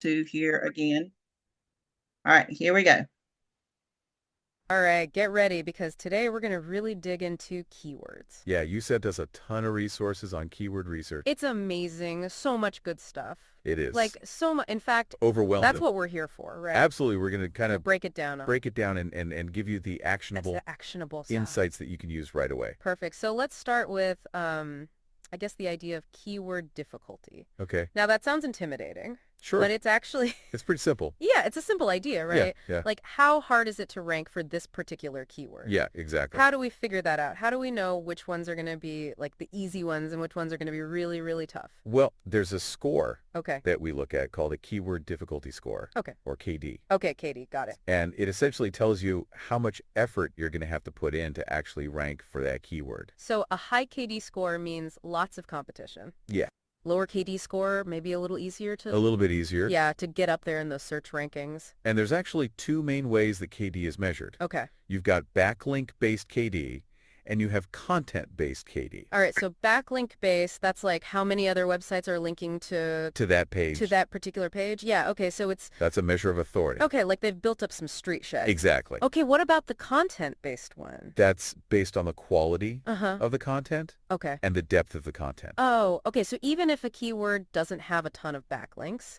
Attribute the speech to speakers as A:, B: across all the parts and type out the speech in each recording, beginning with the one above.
A: to here again. All right, here we go.
B: All right, get ready because today we're going to really dig into keywords.
C: Yeah, you sent us a ton of resources on keyword research.
B: It's amazing. So much good stuff.
C: It is.
B: Like, so much. In fact, that's
C: Overwhelming.
B: what we're here for, right?
C: Absolutely. We're going to kind
B: We'll
C: of
B: break it down.
C: break it down and give you the
B: That's
C: actionable
B: the actionable stuff.
C: insights that you can use right away.
B: Perfect. So let's start with, I guess, the idea of keyword difficulty.
C: Okay.
B: Now, that sounds intimidating.
C: Sure.
B: But it's actually,
C: It's pretty simple.
B: yeah, it's a simple idea, right?
C: Yeah.
B: Like, how hard is it to rank for this particular keyword?
C: Yeah, exactly.
B: How do we figure that out? How do we know which ones are going to be like the easy ones and which ones are going to be really, really tough?
C: Well, there's a score
B: Okay.
C: that we look at called a keyword difficulty score.
B: Okay.
C: Or KD.
B: Okay, Katie, got it.
C: And it essentially tells you how much effort you're going to have to put in to actually rank for that keyword.
B: So a high KD score means lots of competition.
C: Yeah.
B: Lower KD score, maybe a little easier to...
C: A little bit easier.
B: Yeah, to get up there in those search rankings.
C: And there's actually two main ways that KD is measured.
B: Okay.
C: You've got backlink-based KD, and you have content-based KD.
B: All right, so backlink based, that's like how many other websites are linking to
C: that page.
B: to that particular page? Yeah, okay, so it's...
C: That's a measure of authority.
B: Okay, like they've built up some street cred.
C: Exactly.
B: Okay, what about the content-based one?
C: That's based on the quality
B: Uh-huh.
C: of the content
B: Okay.
C: and the depth of the content.
B: Oh, okay, so even if a keyword doesn't have a ton of backlinks,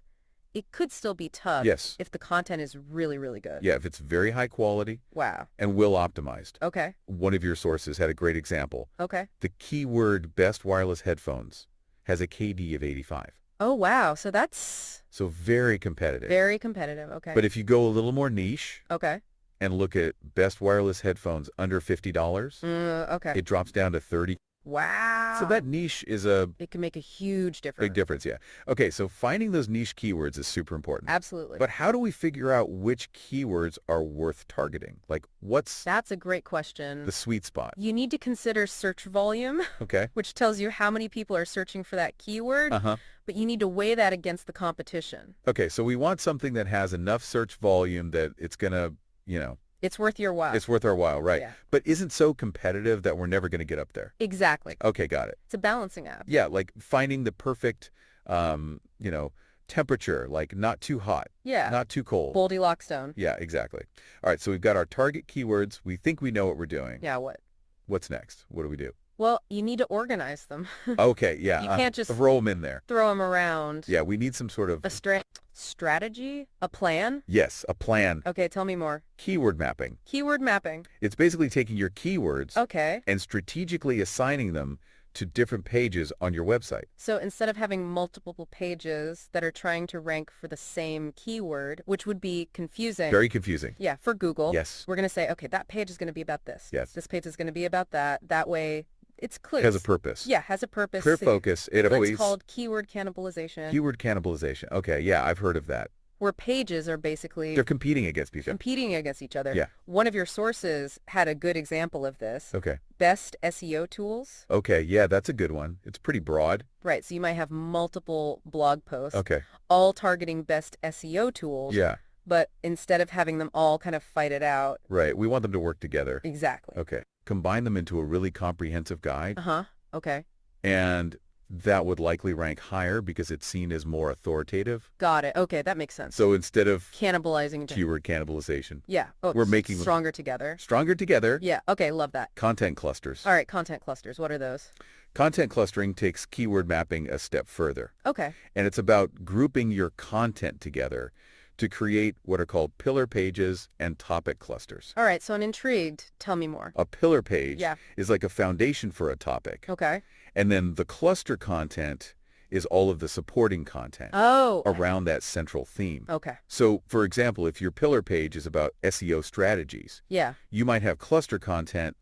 B: it could still be tough
C: Yes.
B: if the content is really, really good.
C: Yeah, if it's very high quality
B: Wow.
C: and well optimized.
B: Okay.
C: One of your sources had a great example.
B: Okay.
C: The keyword best wireless headphones has a KD of 85.
B: Oh, wow. So that's
C: So very competitive.
B: very competitive. Okay.
C: But if you go a little more niche
B: Okay.
C: and look at best wireless headphones under $50,
B: Okay.
C: it drops down to 30.
B: Wow.
C: So that niche is a
B: It can make a huge difference.
C: big difference, yeah. Okay, so finding those niche keywords is super important.
B: Absolutely.
C: But how do we figure out which keywords are worth targeting? Like, what's
B: That's a great question.
C: the sweet spot?
B: You need to consider search volume,
C: Okay.
B: which tells you how many people are searching for that keyword,
C: Uh-huh.
B: but you need to weigh that against the competition.
C: Okay, so we want something that has enough search volume that it's going to,
B: It's worth your while.
C: it's worth our while, right?
B: Yeah.
C: But isn't so competitive that we're never going to get up there.
B: Exactly.
C: Okay, got it.
B: It's a balancing act.
C: Yeah, like finding the perfect, temperature, like not too hot,
B: Yeah.
C: not too cold.
B: Goldilocks zone.
C: Yeah, exactly. All right, so we've got our target keywords. We think we know what we're doing.
B: Yeah, what?
C: What's next? What do we do?
B: Well, you need to organize them.
C: Okay, yeah.
B: You can't just
C: throw them in there.
B: throw them around.
C: Yeah, we need some sort of,
B: A strategy? A plan?
C: yes, a plan.
B: Okay, tell me more.
C: Keyword mapping.
B: Keyword mapping.
C: It's basically taking your keywords
B: Okay.
C: and strategically assigning them to different pages on your website.
B: So instead of having multiple pages that are trying to rank for the same keyword, which would be confusing.
C: Very confusing.
B: Yeah, for Google.
C: Yes.
B: We're going to say, okay, that page is going to be about this.
C: Yes.
B: This page is going to be about that. That way, it's clear.
C: Has a purpose.
B: Yeah, has a purpose.
C: Clear focus. It always.
B: It's called keyword cannibalization.
C: Keyword cannibalization. Okay, yeah, I've heard of that.
B: Where pages are basically
C: They're competing against each other.
B: competing against each other.
C: Yeah.
B: One of your sources had a good example of this.
C: Okay.
B: Best SEO tools.
C: Okay, yeah, that's a good one. It's pretty broad.
B: Right, so you might have multiple blog posts
C: Okay.
B: all targeting best SEO tools.
C: Yeah,
B: But instead of having them all kind of fight it out.
C: right. We want them to work together.
B: Exactly.
C: Okay. Combine them into a really comprehensive guide,
B: Uh-huh. Okay.
C: and that would likely rank higher because it's seen as more authoritative.
B: Got it. Okay, that makes sense.
C: So instead of
B: Cannibalizing.
C: keyword cannibalization,
B: Yeah. Oh,
C: we're making them
B: stronger together.
C: stronger together.
B: Yeah. Okay, love that.
C: Content clusters.
B: All right, content clusters. What are those?
C: Content clustering takes keyword mapping a step further,
B: Okay.
C: and it's about grouping your content together to create what are called pillar pages and topic clusters.
B: All right, so I'm intrigued. Tell me more.
C: A pillar page
B: Yeah.
C: is like a foundation for a topic,
B: Okay.
C: and then the cluster content is all of the supporting content
B: Oh.
C: around that central theme.
B: Okay.
C: So, for example, if your pillar page is about SEO strategies,
B: Yeah.
C: you might have cluster content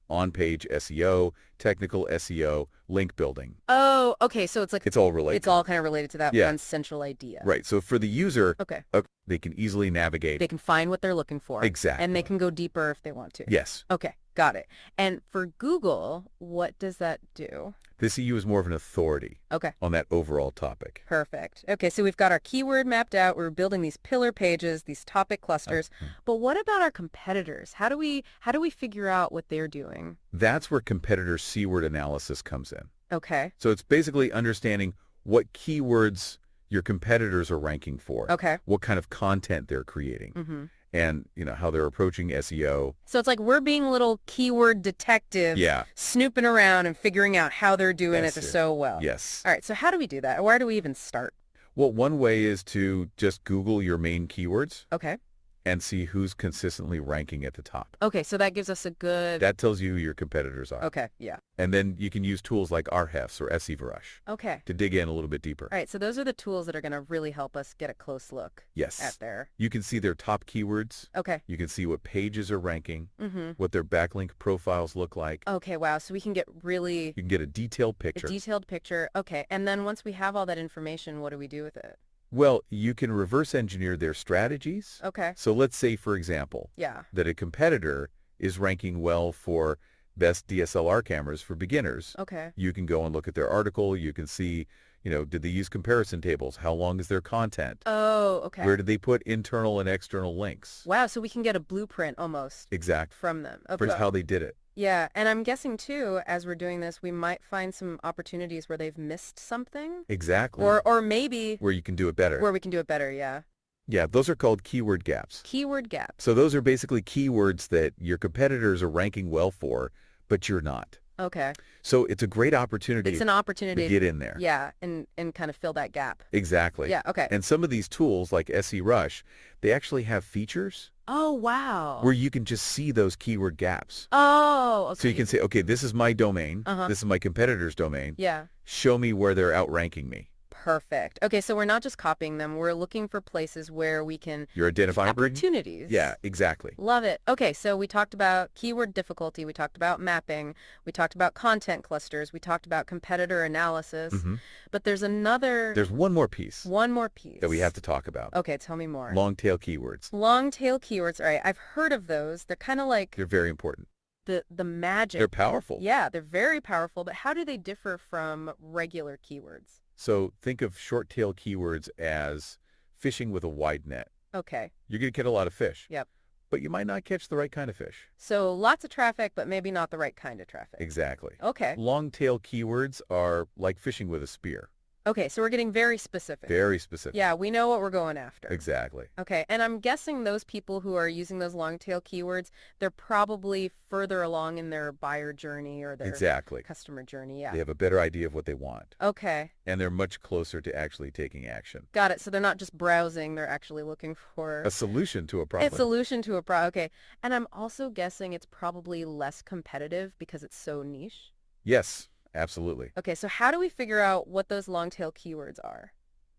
C: on-page SEO, technical SEO, link building.
B: Oh, okay, so it's like
C: It's all related.
B: it's all kind of related to that
C: Yeah.
B: one central idea.
C: Right. So for the user,
B: Okay.
C: they can easily navigate.
B: They can find what they're looking for.
C: Exactly.
B: And they can go deeper if they want to.
C: Yes.
B: Okay, got it. And for Google, what does that do?
C: They see you as more of an authority
B: Okay.
C: on that overall topic.
B: Perfect. Okay, so we've got our keyword mapped out. We're building these pillar pages, these topic clusters. But what about our competitors? How do we figure out what they're doing?
C: That's where competitor keyword analysis comes in.
B: Okay.
C: So it's basically understanding what keywords your competitors are ranking for,
B: Okay.
C: what kind of content they're creating,
B: Mm-hmm.
C: and how they're approaching SEO.
B: So it's like we're being little keyword detectives,
C: Yeah.
B: snooping around and figuring out how they're doing
C: That's
B: it
C: it.
B: so well.
C: Yes.
B: All right, so how do we do that? Where do we even start?
C: Well, one way is to just Google your main keywords
B: Okay.
C: and see who's consistently ranking at the top.
B: Okay, so that gives us a good...
C: That tells you who your competitors are.
B: Okay, yeah.
C: And then you can use tools like Ahrefs or SEMrush
B: Okay.
C: to dig in a little bit deeper.
B: All right, so those are the tools that are going to really help us get a close look
C: Yes.
B: at there.
C: You can see their top keywords.
B: Okay.
C: You can see what pages are ranking,
B: Mm-hmm.
C: what their backlink profiles look like.
B: Okay, wow. So we can get really
C: You can get a detailed
B: a
C: picture.
B: detailed picture. Okay, and then once we have all that information, what do we do with it?
C: Well, you can reverse engineer their strategies.
B: Okay.
C: So let's say, for example,
B: Yeah.
C: that a competitor is ranking well for best DSLR cameras for beginners.
B: Okay.
C: You can go and look at their article. You can see, did they use comparison tables? How long is their content?
B: Oh, okay.
C: Where did they put internal and external links?
B: Wow, so we can get a blueprint almost
C: Exact.
B: from them.
C: For how they did it.
B: Yeah, and I'm guessing too, as we're doing this, we might find some opportunities where they've missed something.
C: Exactly.
B: Or maybe
C: where you can do it better.
B: where we can do it better, yeah.
C: Yeah, those are called keyword gaps.
B: Keyword gaps.
C: So those are basically keywords that your competitors are ranking well for, but you're not.
B: Okay.
C: So it's a great opportunity
B: It's an opportunity
C: to get in there.
B: Yeah, and kind of fill that gap.
C: Exactly.
B: Yeah, okay.
C: And some of these tools like SEMrush, they actually have features
B: Oh, wow.
C: where you can just see those keyword gaps.
B: Oh, okay.
C: So you can say, okay, this is my domain.
B: Uh-huh.
C: This is my competitor's domain.
B: Yeah.
C: Show me where they're outranking me.
B: Perfect. Okay, so we're not just copying them. We're looking for places where we can
C: You're identifying
B: opportunities.
C: Yeah, exactly.
B: Love it. Okay, so we talked about keyword difficulty. We talked about mapping. We talked about content clusters. We talked about competitor analysis.
C: Mm-hmm.
B: But there's
C: There's one more piece
B: one more piece
C: that we have to talk about.
B: Okay, tell me more.
C: Long tail keywords.
B: Long tail keywords. All right, I've heard of those. They're kind of like
C: They're very important.
B: the magic.
C: They're powerful.
B: Yeah, they're very powerful, but how do they differ from regular keywords?
C: So think of short tail keywords as fishing with a wide net.
B: Okay.
C: You're going to get a lot of fish.
B: Yep.
C: But you might not catch the right kind of fish.
B: So lots of traffic, but maybe not the right kind of traffic.
C: Exactly.
B: Okay.
C: Long tail keywords are like fishing with a spear.
B: Okay, so we're getting very specific.
C: Very specific.
B: Yeah, we know what we're going after.
C: Exactly.
B: Okay, and I'm guessing those people who are using those long tail keywords, they're probably further along in their buyer journey or their
C: Exactly.
B: customer journey. Yeah.
C: They have a better idea of what they want.
B: Okay.
C: And they're much closer to actually taking action.
B: Got it. So they're not just browsing, they're actually looking for
C: A solution to a problem.
B: a solution to a problem. Okay. And I'm also guessing it's probably less competitive because it's so niche.
C: Yes, absolutely.
B: Okay, so how do we figure out what those long tail keywords are?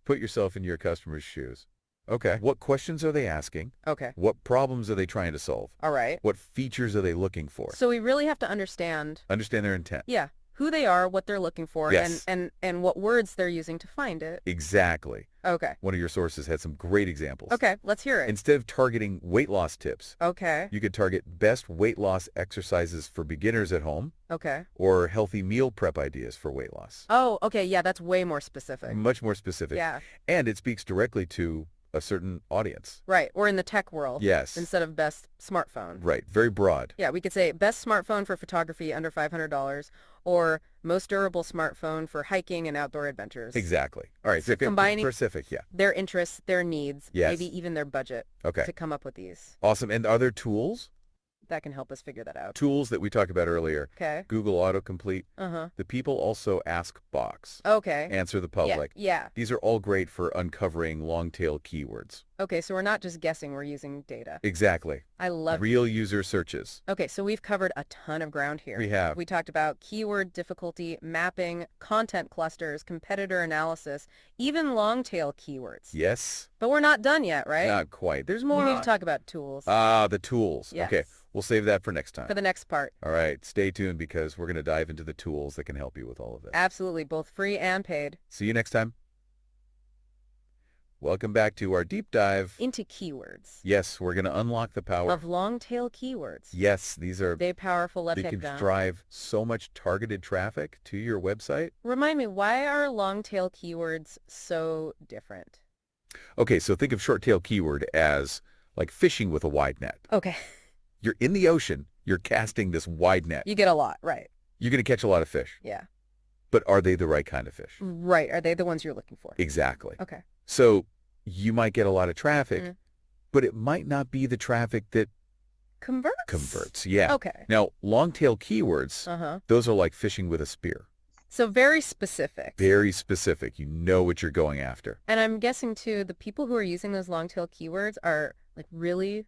C: Put yourself in your customer's shoes. Okay. What questions are they asking?
B: Okay.
C: What problems are they trying to solve?
B: All right.
C: What features are they looking for?
B: So we really have to understand,
C: Understand their intent.
B: yeah, who they are, what they're looking for,
C: Yes.
B: and what words they're using to find it.
C: Exactly.
B: Okay.
C: One of your sources had some great examples.
B: Okay, let's hear it.
C: Instead of targeting weight loss tips,
B: Okay.
C: you could target best weight loss exercises for beginners at home
B: Okay.
C: or healthy meal prep ideas for weight loss.
B: Oh, okay, yeah, that's way more specific.
C: Much more specific.
B: Yeah.
C: And it speaks directly to a certain audience.
B: Right, or in the tech world.
C: Yes.
B: Instead of best smartphone.
C: Right. Very broad.
B: Yeah, we could say best smartphone for photography under $500 or most durable smartphone for hiking and outdoor adventures.
C: Exactly. All right.
B: So combining-
C: specific. Yeah.
B: Their interests, their needs,
C: Yes.
B: maybe even their budget
C: Okay.
B: to come up with these.
C: Awesome. And are there tools?
B: That can help us figure that out.
C: Tools that we talked about earlier.
B: Okay.
C: Google autocomplete.
B: Uh-huh.
C: The people also ask box.
B: Okay.
C: Answer the public.
B: Yeah.
C: These are all great for uncovering long tail keywords.
B: Okay, so we're not just guessing, we're using data.
C: Exactly.
B: I love
C: Real user searches.
B: Okay, so we've covered a ton of ground here.
C: We have.
B: We talked about keyword difficulty, mapping, content clusters, competitor analysis, even long tail keywords.
C: Yes.
B: But we're not done yet, right?
C: Not quite. There's
B: We
C: more.
B: need to talk about tools
C: The tools.
B: Yes.
C: Okay. We'll save that for next time.
B: for the next part.
C: All right. Stay tuned because we're going to dive into the tools that can help you with all of this.
B: Absolutely, both free and paid.
C: See you next time. Welcome back to our deep dive.
B: Into keywords.
C: Yes, we're going to unlock the power.
B: Of long tail keywords.
C: Yes, these are,
B: They powerful, let's
C: they
B: get
C: can
B: down.
C: drive so much targeted traffic to your website.
B: Remind me, why are long tail keywords so different?
C: Okay, so think of short tail keyword as like fishing with a wide net.
B: Okay,
C: You're in the ocean, you're casting this wide net.
B: you get a lot, right?
C: You're going to catch a lot of fish.
B: Yeah.
C: but are they the right kind of fish?
B: Right. Are they the ones you're looking for?
C: Exactly.
B: Okay.
C: So you might get a lot of traffic,
B: Mm.
C: but it might not be the traffic that
B: Converts?
C: converts. Yeah.
B: Okay.
C: Now, long-tail keywords,
B: Uh-huh.
C: those are like fishing with a spear.
B: So very specific.
C: Very specific. You know what you're going after.
B: And I'm guessing, too, the people who are using those long tail keywords are, like, really,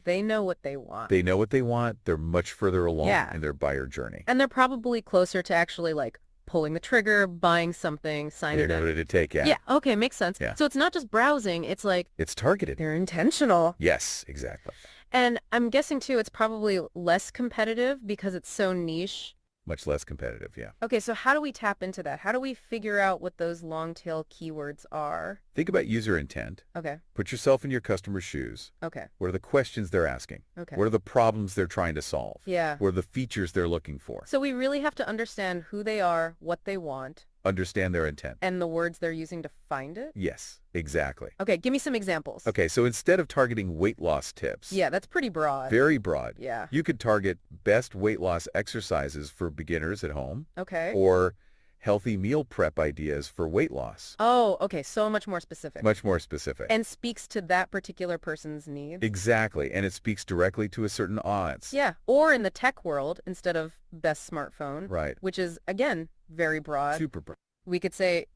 B: they know what they want.
C: They know what they want. They're much further along
B: Yeah.
C: in their buyer journey.
B: And they're probably closer to actually, like, pulling the trigger, buying something,
C: They
B: signing
C: know
B: up.
C: what to take. Yeah.
B: Yeah, okay, makes sense.
C: Yeah.
B: So it's not just browsing, it's like
C: It's targeted.
B: they're intentional.
C: Yes, exactly.
B: And I'm guessing, too, it's probably less competitive because it's so niche.
C: Much less competitive, yeah.
B: Okay, so how do we tap into that? How do we figure out what those long tail keywords are?
C: Think about user intent.
B: Okay,
C: Put yourself in your customer's shoes.
B: okay,
C: What are the questions they're asking?
B: okay.
C: What are the problems they're trying to solve?
B: Yeah.
C: What are the features they're looking for?
B: So we really have to understand who they are, what they want,
C: Understand their intent.
B: and the words they're using to find it?
C: Yes, exactly.
B: Okay, give me some examples.
C: Okay, so instead of targeting weight loss tips,
B: Yeah, that's pretty broad.
C: very broad,
B: Yeah.
C: you could target best weight loss exercises for beginners at home
B: Okay.
C: or healthy meal prep ideas for weight loss.
B: Oh, okay, so much more specific.
C: Much more specific.
B: And speaks to that particular person's needs.
C: Exactly, and it speaks directly to a certain audience.
B: Yeah, or in the tech world instead of best smartphone,
C: Right.
B: which is, again, very broad.
C: Super broad.
B: We could say,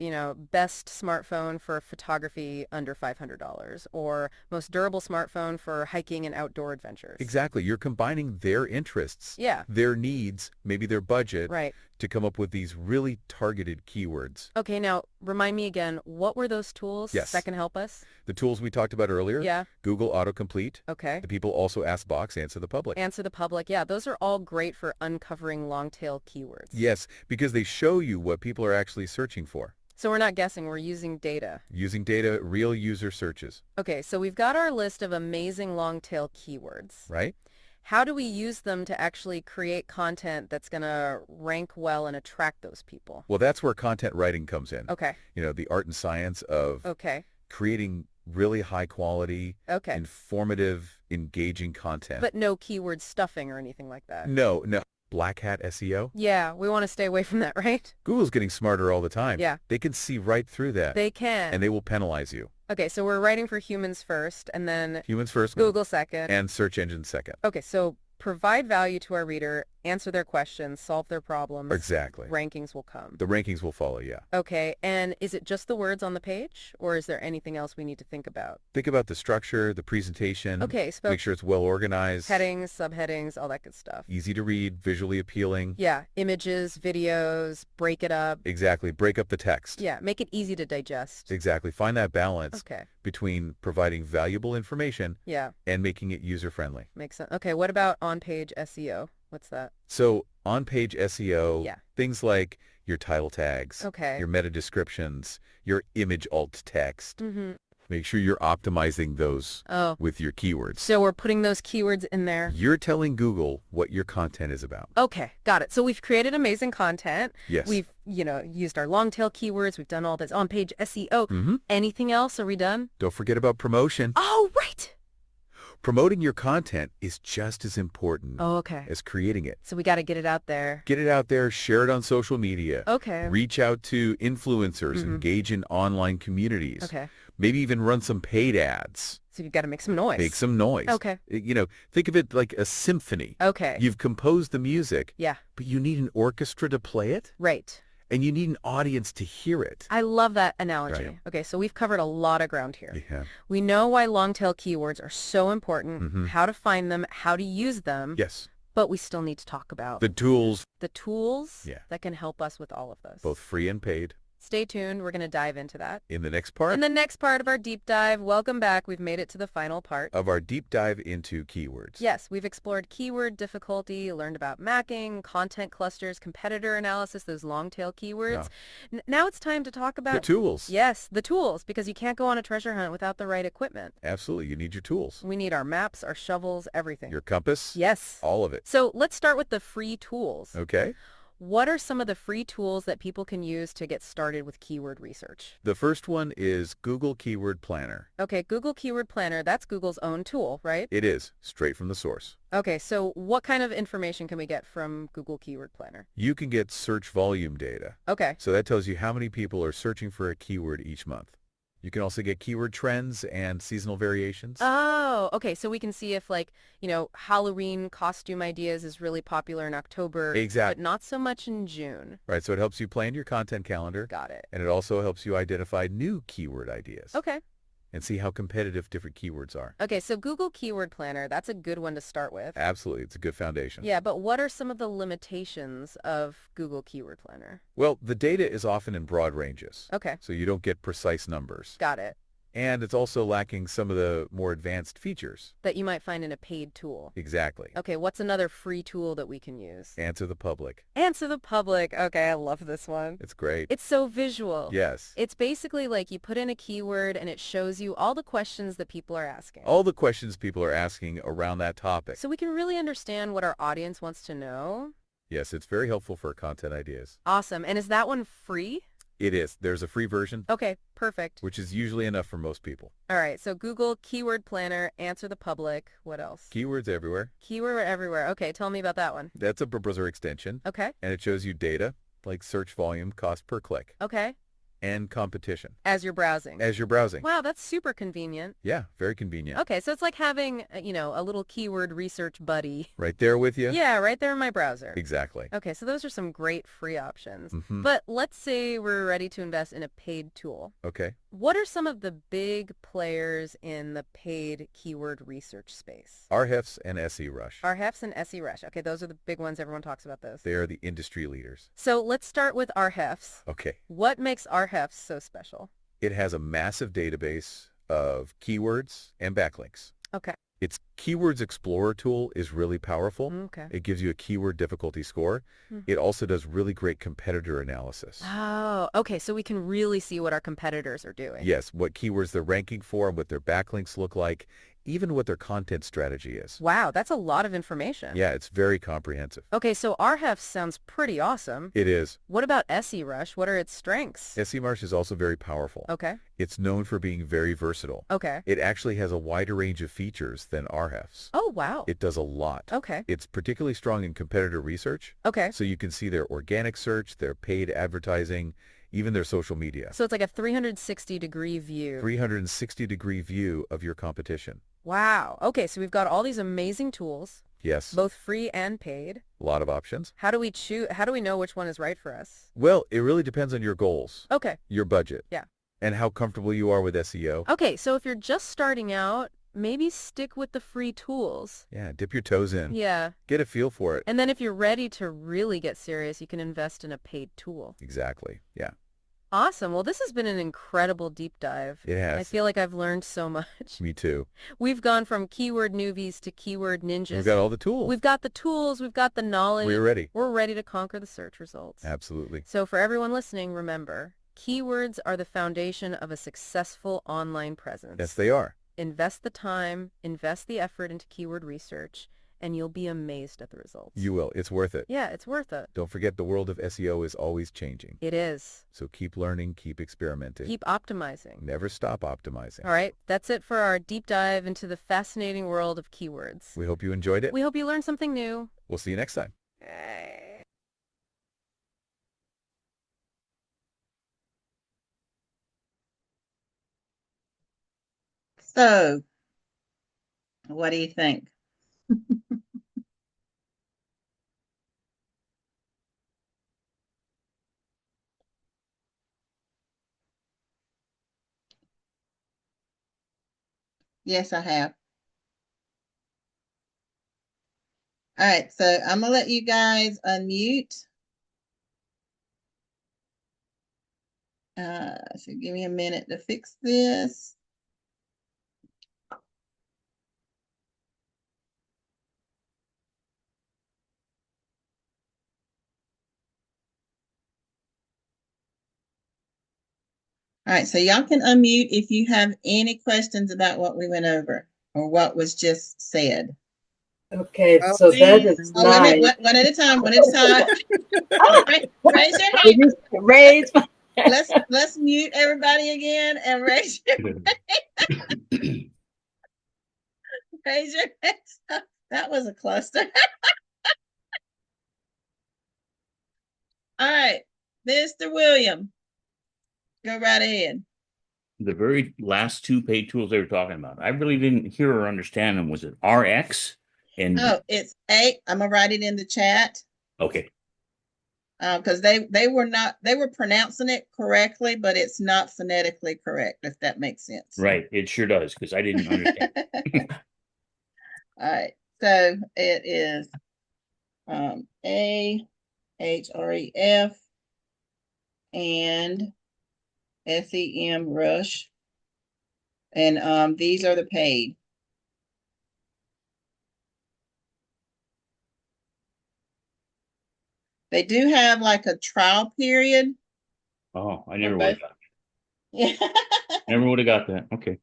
B: best smartphone for photography under $500 or most durable smartphone for hiking and outdoor adventures.
C: Exactly. You're combining their interests,
B: Yeah,
C: their needs, maybe their budget,
B: right.
C: to come up with these really targeted keywords.
B: Okay, now remind me again, what were those tools
C: Yes.
B: that can help us?
C: The tools we talked about earlier,
B: Yeah,
C: Google Autocomplete,
B: okay.
C: the People Also Ask box, Answer the Public.
B: Answer the public. Yeah, those are all great for uncovering long tail keywords.
C: Yes, because they show you what people are actually searching for.
B: So we're not guessing, we're using data.
C: Using data, real user searches,
B: Okay, so we've got our list of amazing long tail keywords.
C: right?
B: How do we use them to actually create content that's going to rank well and attract those people?
C: Well, that's where content writing comes in.
B: Okay,
C: The art and science of
B: okay,
C: creating really high quality,
B: okay.
C: informative, engaging content.
B: But no keyword stuffing or anything like that.
C: No. Black hat SEO?
B: Yeah, we want to stay away from that, right?
C: Google's getting smarter all the time.
B: Yeah.
C: They can see right through that.
B: They can.
C: And they will penalize you.
B: Okay, so we're writing for humans first and then
C: Humans first.
B: Google second.
C: And search engine second.
B: Okay, so provide value to our reader, answer their questions, solve their problems.
C: Exactly.
B: Rankings will come.
C: The rankings will follow, yeah.
B: Okay, and is it just the words on the page or is there anything else we need to think about?
C: Think about the structure, the presentation.
B: Okay, so
C: Make sure it's well organized.
B: headings, subheadings, all that good stuff.
C: Easy to read, visually appealing.
B: Yeah, images, videos, break it up.
C: Exactly. Break up the text.
B: Yeah, make it easy to digest.
C: Exactly. Find that balance
B: Okay,
C: between providing valuable information
B: yeah,
C: and making it user-friendly.
B: makes sense. Okay, what about on-page SEO? What's that?
C: So on-page SEO,
B: Yeah.
C: things like your title tags,
B: Okay.
C: your meta descriptions, your image alt text.
B: Mm-hmm.
C: Make sure you're optimizing those
B: Oh,
C: with your keywords.
B: so we're putting those keywords in there.
C: You're telling Google what your content is about.
B: Okay, got it. So we've created amazing content.
C: Yes.
B: We've, used our long tail keywords. We've done all this on-page SEO.
C: Mm-hmm.
B: Anything else? Are we done?
C: Don't forget about promotion.
B: Oh, right.
C: Promoting your content is just as important
B: Oh, okay.
C: as creating it.
B: So we got to get it out there.
C: Get it out there, share it on social media.
B: Okay.
C: Reach out to influencers,
B: Mhm.
C: engage in online communities.
B: Okay.
C: Maybe even run some paid ads.
B: So you've got to make some noise.
C: Make some noise.
B: Okay.
C: Think of it like a symphony.
B: Okay.
C: You've composed the music,
B: Yeah.
C: but you need an orchestra to play it,
B: Right.
C: and you need an audience to hear it.
B: I love that analogy.
C: Right.
B: Okay, so we've covered a lot of ground here.
C: Yeah.
B: We know why long tail keywords are so important,
C: Mhm.
B: how to find them, how to use them,
C: Yes.
B: but we still need to talk about
C: The tools,
B: the tools
C: Yeah.
B: that can help us with all of this.
C: both free and paid,
B: Stay tuned. We're going to dive into that.
C: in the next part
B: In the next part of our deep dive, welcome back. We've made it to the final part.
C: of our deep dive into keywords.
B: Yes, we've explored keyword difficulty, learned about macking, content clusters, competitor analysis, those long tail keywords. Now it's time to talk
C: The
B: about
C: tools.
B: Yes, the tools, because you can't go on a treasure hunt without the right equipment.
C: Absolutely. You need your tools.
B: We need our maps, our shovels, everything.
C: Your compass.
B: Yes.
C: All of it.
B: So let's start with the free tools.
C: Okay.
B: What are some of the free tools that people can use to get started with keyword research?
C: The first one is Google Keyword Planner.
B: Okay, Google Keyword Planner, that's Google's own tool, right?
C: It is, straight from the source.
B: Okay, so what kind of information can we get from Google Keyword Planner?
C: You can get search volume data.
B: Okay.
C: So that tells you how many people are searching for a keyword each month. You can also get keyword trends and seasonal variations.
B: Oh, okay. So we can see if Halloween costume ideas is really popular in October,
C: Exactly.
B: but not so much in June.
C: Right, so it helps you plan your content calendar.
B: Got it.
C: And it also helps you identify new keyword ideas.
B: Okay.
C: And see how competitive different keywords are.
B: Okay, so Google Keyword Planner, that's a good one to start with.
C: Absolutely, it's a good foundation.
B: Yeah, but what are some of the limitations of Google Keyword Planner?
C: Well, the data is often in broad ranges.
B: Okay.
C: So you don't get precise numbers.
B: Got it.
C: And it's also lacking some of the more advanced features.
B: That you might find in a paid tool.
C: Exactly.
B: Okay, what's another free tool that we can use?
C: Answer the public.
B: Answer the public. Okay, I love this one.
C: It's great.
B: It's so visual.
C: Yes.
B: It's basically like you put in a keyword and it shows you all the questions that people are asking.
C: All the questions people are asking around that topic.
B: So we can really understand what our audience wants to know.
C: Yes, it's very helpful for content ideas.
B: Awesome. And is that one free?
C: It is. There's a free version.
B: Okay, perfect.
C: Which is usually enough for most people.
B: All right, so Google Keyword Planner, Answer the Public. What else?
C: Keywords everywhere.
B: Keyword everywhere. Okay, tell me about that one.
C: That's a browser extension.
B: Okay.
C: And it shows you data like search volume, cost per click,
B: Okay.
C: and competition.
B: As you're browsing.
C: As you're browsing.
B: Wow, that's super convenient.
C: Yeah, very convenient.
B: Okay, so it's like having, a little keyword research buddy.
C: Right there with you?
B: Yeah, right there in my browser.
C: Exactly.
B: Okay, so those are some great free options.
C: Mm-hmm.
B: But let's say we're ready to invest in a paid tool.
C: Okay.
B: What are some of the big players in the paid keyword research space?
C: Ahrefs and SEMrush.
B: Ahrefs and SEMrush. Okay, those are the big ones. Everyone talks about those.
C: They are the industry leaders.
B: So let's start with Ahrefs.
C: Okay.
B: What makes Ahrefs so special?
C: It has a massive database of keywords and backlinks.
B: Okay.
C: Its Keywords Explorer tool is really powerful.
B: Okay.
C: It gives you a keyword difficulty score. It also does really great competitor analysis.
B: Oh, okay. So we can really see what our competitors are doing.
C: Yes, what keywords they're ranking for, what their backlinks look like, even what their content strategy is.
B: Wow, that's a lot of information.
C: Yeah, it's very comprehensive.
B: Okay, so Ahrefs sounds pretty awesome.
C: It is.
B: What about SEMrush? What are its strengths?
C: SEMrush is also very powerful.
B: Okay.
C: It's known for being very versatile.
B: Okay.
C: It actually has a wider range of features than Ahrefs.
B: Oh, wow.
C: It does a lot.
B: Okay.
C: It's particularly strong in competitor research.
B: Okay.
C: So you can see their organic search, their paid advertising, even their social media.
B: So it's like a 360-degree view.
C: 360-degree view of your competition.
B: Wow. Okay, so we've got all these amazing tools,
C: Yes.
B: both free and paid.
C: A lot of options.
B: How do we choose? How do we know which one is right for us?
C: Well, it really depends on your goals,
B: Okay.
C: your budget,
B: Yeah.
C: and how comfortable you are with SEO.
B: Okay, so if you're just starting out, maybe stick with the free tools.
C: Yeah, dip your toes in.
B: Yeah.
C: Get a feel for it.
B: And then if you're ready to really get serious, you can invest in a paid tool.
C: Exactly. Yeah,
B: Awesome. Well, this has been an incredible deep dive.
C: it has.
B: I feel like I've learned so much.
C: Me too.
B: We've gone from keyword newbies to keyword ninjas.
C: We've got all the tools.
B: We've got the tools. We've got the knowledge.
C: We're ready.
B: We're ready to conquer the search results.
C: Absolutely.
B: So for everyone listening, remember, keywords are the foundation of a successful online presence.
C: Yes, they are.
B: Invest the time, invest the effort into keyword research, and you'll be amazed at the results.
C: You will. It's worth it.
B: Yeah, it's worth it.
C: Don't forget the world of SEO is always changing.
B: It is.
C: So keep learning, keep experimenting.
B: Keep optimizing.
C: Never stop optimizing.
B: All right, that's it for our deep dive into the fascinating world of keywords.
C: We hope you enjoyed it.
B: We hope you learned something new.
C: We'll see you next time.
A: So, what do you think? Yes, I have. All right, so I'm gonna let you guys unmute. So give me a minute to fix this. All right, so y'all can unmute if you have any questions about what we went over or what was just said.
D: Okay,
E: Oh,
D: so that
E: see?
D: is
A: Oh, wait a minute.
D: nice.
A: One at a time. One at a time.
D: Ah,
A: Raise your
D: will
A: hand.
D: you raise?
A: Let's mute everybody again and raise your hand. That was a cluster. All right, Mr. William, go right ahead.
F: The very last two paid tools they were talking about, I really didn't hear or understand them. Was it RX and
A: Oh, it's eight. I'm gonna write it in the chat.
F: okay,
A: Because they were pronouncing it correctly, but it's not phonetically correct, if that makes sense.
F: right? It sure does because I didn't understand.
A: All right, so it is AHREF and SEM Rush, and these are the paid. They do have like a trial period.
F: Oh, I
A: For
F: never would
A: both.
F: have got.
A: Yeah.
F: Never would have got that. Okay.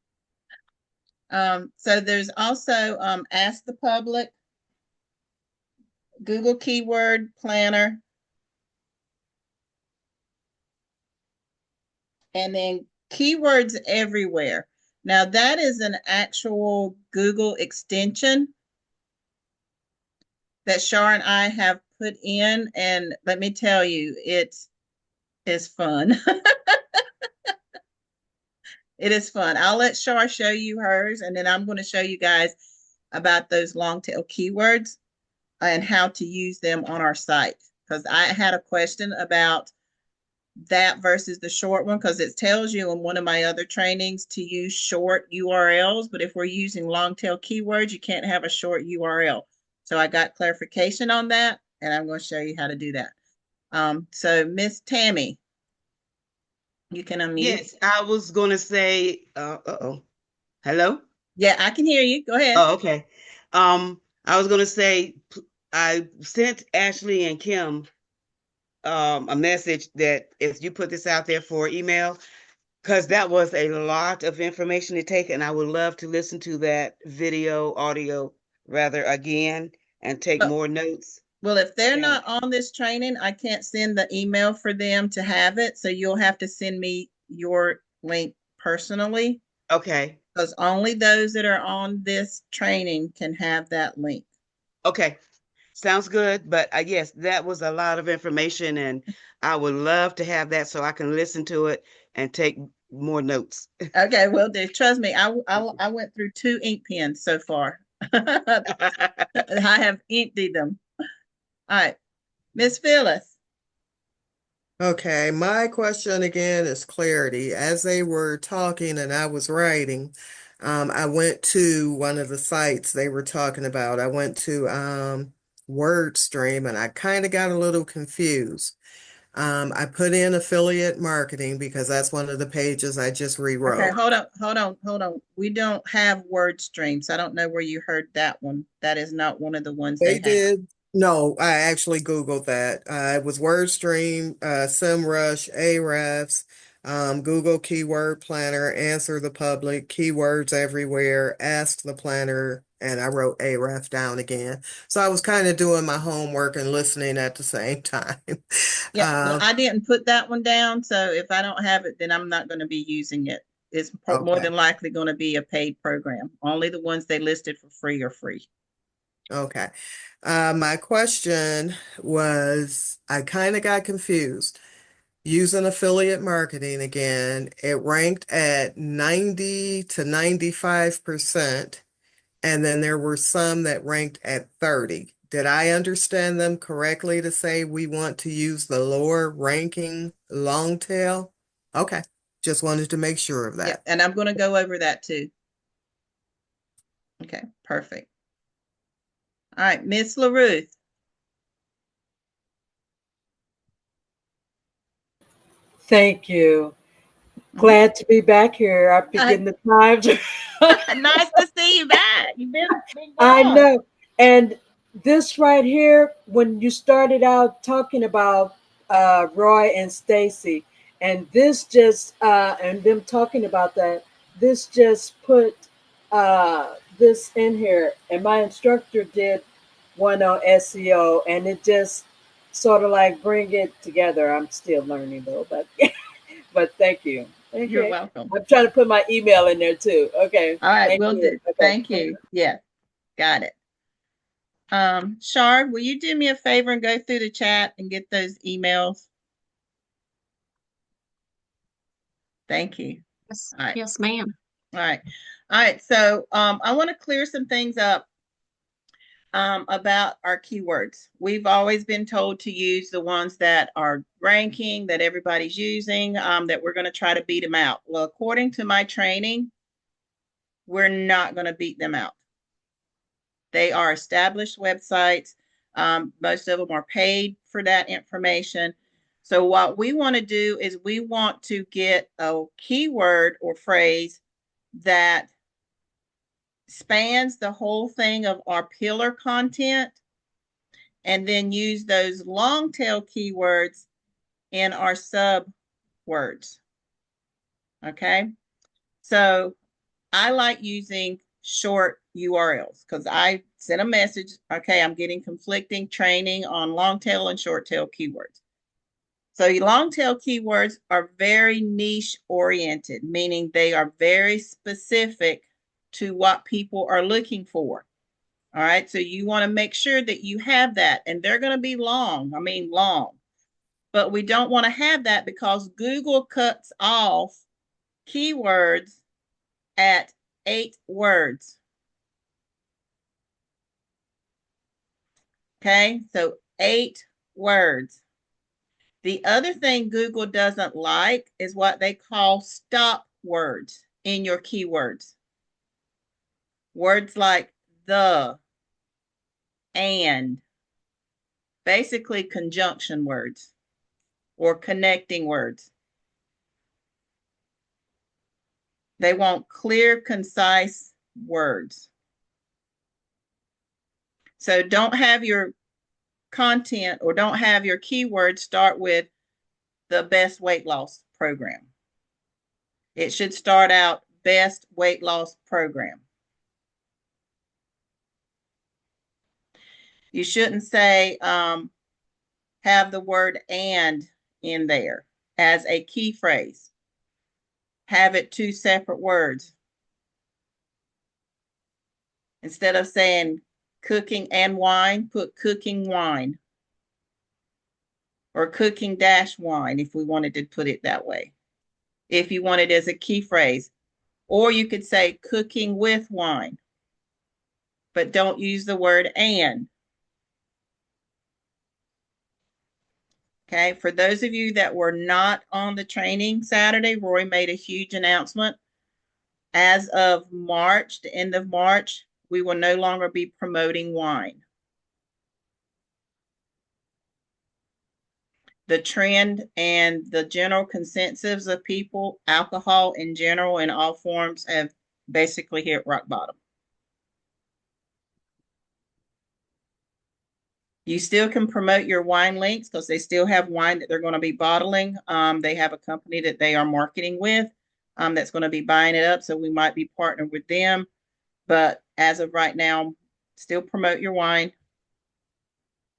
A: So there's also Ask the Public, Google Keyword Planner, and then Keywords Everywhere. Now that is an actual Google extension that Shar and I have put in, and let me tell you, it is fun. It is fun. I'll let Shar show you hers, and then I'm going to show you guys about those long tail keywords and how to use them on our site. Because I had a question about that versus the short one, because it tells you in one of my other trainings to use short URLs, but if we're using long tail keywords, you can't have a short URL. So I got clarification on that, and I'm going to show you how to do that. So Miss Tammy, you can unmute.
E: Yes, I was going to say, hello?
A: Yeah, I can hear you. Go ahead.
E: Oh, okay. I was going to say, I sent Ashley and Kim a message that if you put this out there for email, because that was a lot of information to take, and I would love to listen to that audio rather again and take more notes.
A: Well, if they're
E: And
A: not on this training, I can't send the email for them to have it. So you'll have to send me your link personally,
E: okay,
A: because only those that are on this training can have that link.
E: okay, sounds good. But yes, that was a lot of information, and I would love to have that so I can listen to it and take more notes.
A: Okay, well, trust me, I went through 2 ink pens so far. I have emptied them. All right, Miss Phyllis.
G: Okay, my question again is clarity. As they were talking and I was writing, I went to one of the sites they were talking about. I went to WordStream and I kind of got a little confused. I put in affiliate marketing because that's one of the pages I just
A: Okay,
G: rewrote.
A: hold on. We don't have word streams. I don't know where you heard that one. That is not one of the ones they
G: They
A: have.
G: did. No, I actually Googled that. It was WordStream, SEMrush, Ahrefs, Google Keyword Planner, Answer the Public, Keywords Everywhere, Ask the Planner, and I wrote Ahref down again. So I was kind of doing my homework and listening at the same time.
A: Yeah, well, I didn't put that one down, so if I don't have it, then I'm not going to be using it. It's more
G: Okay.
A: than likely going to be a paid program. Only the ones they listed for free are free.
G: Okay. My question was, I kind of got confused. Using affiliate marketing again, it ranked at 90 to 95%, and then there were some that ranked at 30. Did I understand them correctly to say we want to use the lower ranking long tail? Okay, just wanted to make sure of
A: Yeah,
G: that.
A: and I'm going to go over that too. Okay, perfect. All right, Miss LaRuth.
D: Thank you. Glad to be back here. I'm beginning the time to
A: Nice to see you back. You've been
D: I
A: gone.
D: know. And this right here, when you started out talking about Roy and Stacy, and this just and them talking about that, this just put this in here, and my instructor did one on SEO, and it just sort of like bring it together. I'm still learning though, but but thank you.
A: You're
D: Okay,
A: welcome.
D: I'm trying to put my email in there too. Okay,
A: All right,
D: thank
A: will
D: you.
A: do.
D: Okay.
A: Thank you. Yes, got it. Shard, will you do me a favor and go through the chat and get those emails? Thank you.
H: Yes,
A: All right.
H: yes, ma'am.
A: All right. All right. So I want to clear some things up about our keywords. We've always been told to use the ones that are ranking, that everybody's using, that we're going to try to beat them out. Well, according to my training, we're not going to beat them out. They are established websites. Most of them are paid for that information. So what we want to do is we want to get a keyword or phrase that spans the whole thing of our pillar content, and then use those long tail keywords in our sub words. Okay. So I like using short URLs because I sent a message. Okay, I'm getting conflicting training on long tail and short tail keywords. So long tail keywords are very niche oriented, meaning they are very specific to what people are looking for. All right, so you want to make sure that you have that, and they're going to be long. I mean, long. But we don't want to have that because Google cuts off keywords at 8 words. Okay, so 8 words. The other thing Google doesn't like is what they call stop words in your keywords. Words like the, and, basically conjunction words or connecting words. They want clear, concise words. So don't have your content or don't have your keywords start with the best weight loss program. It should start out best weight loss program. You shouldn't say have the word and in there as a key phrase. Have it 2 separate words. Instead of saying cooking and wine, put cooking wine or cooking dash wine if we wanted to put it that way. If you want it as a key phrase, or you could say cooking with wine, but don't use the word and. Okay, for those of you that were not on the training Saturday, Roy made a huge announcement. As of March, the end of March, we will no longer be promoting wine. The trend and the general consensus of people, alcohol in general in all forms, have basically hit rock bottom. You still can promote your wine links because they still have wine that they're going to be bottling. They have a company that they are marketing with that's going to be buying it up. So we might be partnered with them. But as of right now, still promote your wine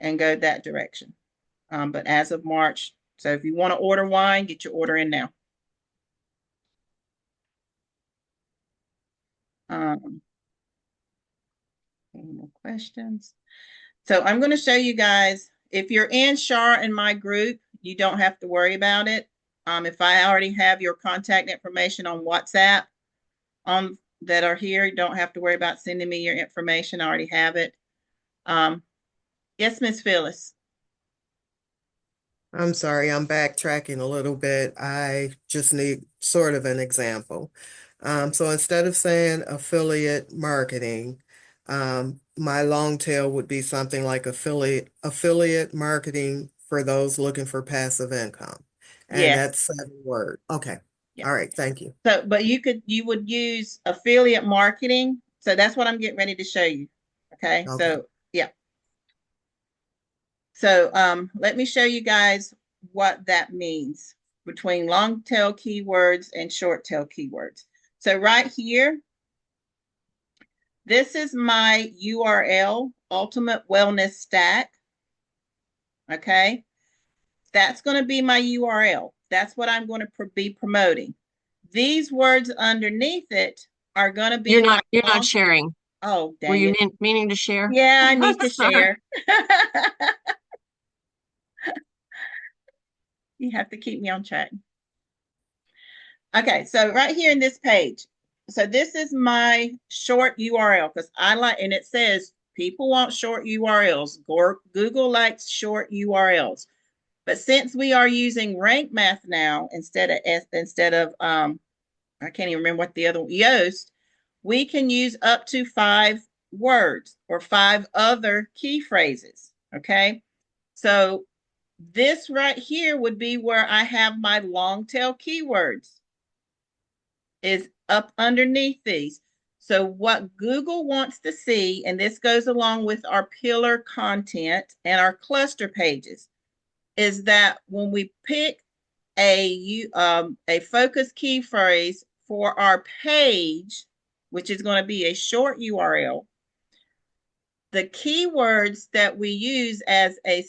A: and go that direction. But as of March, so if you want to order wine, get your order in now. Any more questions? So I'm going to show you guys, if you're in Shar and my group, you don't have to worry about it. If I already have your contact information on WhatsApp that are here, you don't have to worry about sending me your information. I already have it. Yes, Miss Phyllis.
G: I'm sorry, I'm backtracking a little bit. I just need sort of an example. So instead of saying affiliate marketing, my long tail would be something like affiliate marketing for those looking for passive income. And
A: Yes.
G: that's 7 words. Okay.
A: Yeah.
G: All right. Thank you.
A: So, but you would use affiliate marketing. So that's what I'm getting ready to show you. Okay.
G: Okay.
A: So yeah. So let me show you guys what that means between long tail keywords and short tail keywords. So right here, This is my URL, Ultimate Wellness Stack. Okay. That's going to be my URL. That's what I'm going to be promoting. These words underneath it are going to be
H: You're not sharing.
A: Oh,
H: Were
A: dang
H: you
A: it.
H: meaning to share?
A: Yeah, I need to
H: Sorry.
A: share. You have to keep me on track. Okay, so right here in this page. So this is my short URL because I like, and it says people want short URLs. Google likes short URLs. But since we are using rank math now instead of I can't even remember what the other one, Yoast, we can use up to 5 words or 5 other key phrases. Okay. So this right here would be where I have my long tail keywords is up underneath these. So what Google wants to see, and this goes along with our pillar content and our cluster pages, is that when we pick a focus key phrase for our page, which is going to be a short URL, the keywords that we use as a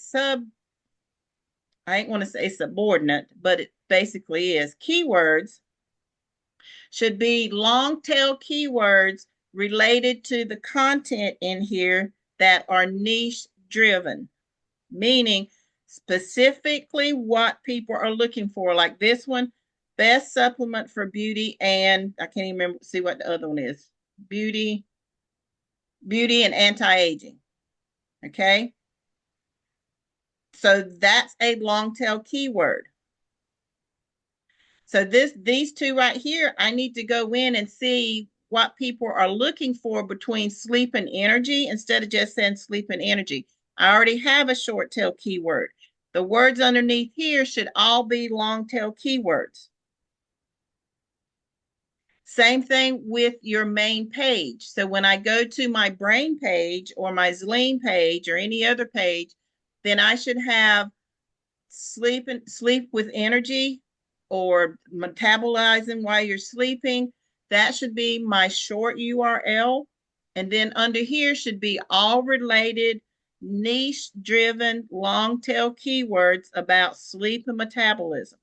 A: I ain't want to say subordinate, but it basically is keywords, should be long tail keywords related to the content in here that are niche driven, meaning specifically what people are looking for. Like this one, best supplement for beauty, and I can't even remember, see what the other one is. Beauty and anti-aging. Okay. So that's a long tail keyword. So these two right here, I need to go in and see what people are looking for between sleep and energy instead of just saying sleep and energy. I already have a short tail keyword. The words underneath here should all be long tail keywords. Same thing with your main page. So when I go to my brain page or my Zlean page or any other page, then I should have sleep with energy or metabolizing while you're sleeping. That should be my short URL. And then under here should be all related niche driven long tail keywords about sleep and metabolism.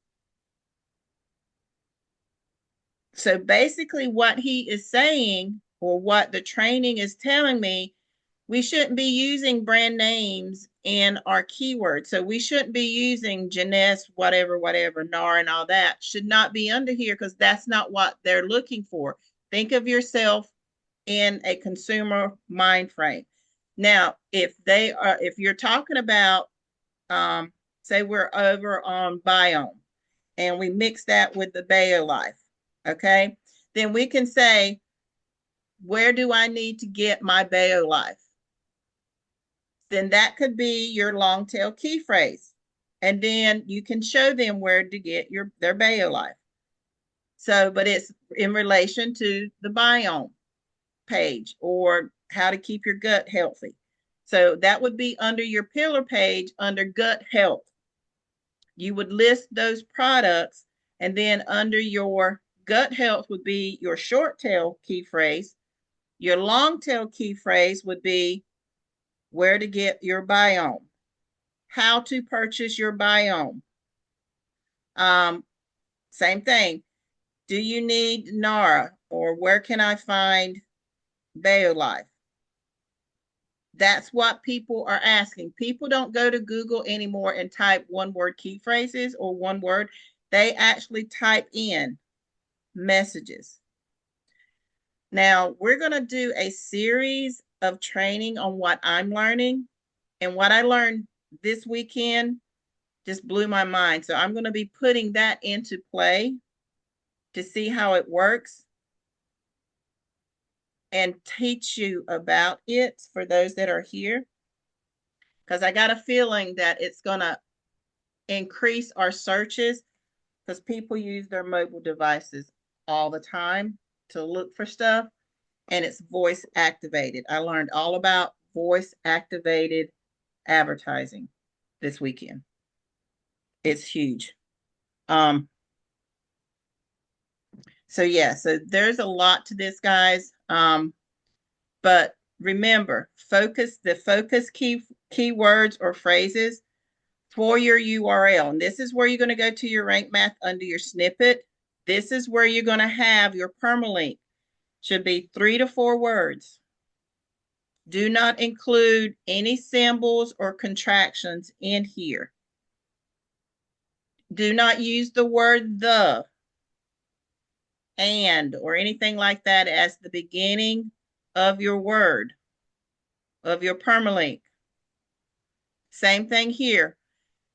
A: So basically what he is saying, or what the training is telling me, we shouldn't be using brand names in our keywords. So we shouldn't be using Jeunesse, whatever, NAR and all that should not be under here because that's not what they're looking for. Think of yourself in a consumer mind frame. Now, if you're talking about, say we're over on Biome and we mix that with the BioLife, okay, then we can say, where do I need to get my BioLife? Then that could be your long tail key phrase. And then you can show them where to get their BioLife. So, but it's in relation to the biome page or how to keep your gut healthy. So that would be under your pillar page under gut health. You would list those products, and then under your gut health would be your short tail key phrase. Your long tail key phrase would be where to get your biome, how to purchase your biome. Same thing. Do you need NARA, or where can I find BioLife? That's what people are asking. People don't go to Google anymore and type one word key phrases or one word. They actually type in messages. Now, we're going to do a series of training on what I'm learning. And what I learned this weekend just blew my mind. So I'm going to be putting that into play to see how it works and teach you about it for those that are here. Because I got a feeling that it's going to increase our searches because people use their mobile devices all the time to look for stuff, and it's voice activated. I learned all about voice activated advertising this weekend. It's huge. So yeah, so there's a lot to this, guys. But remember, the focus keywords or phrases for your URL. And this is where you're going to go to your rank math under your snippet. This is where you're going to have your permalink. Should be 3 to 4 words. Do not include any symbols or contractions in here. Do not use the word the, and, or anything like that as the beginning of your word, of your permalink. Same thing here.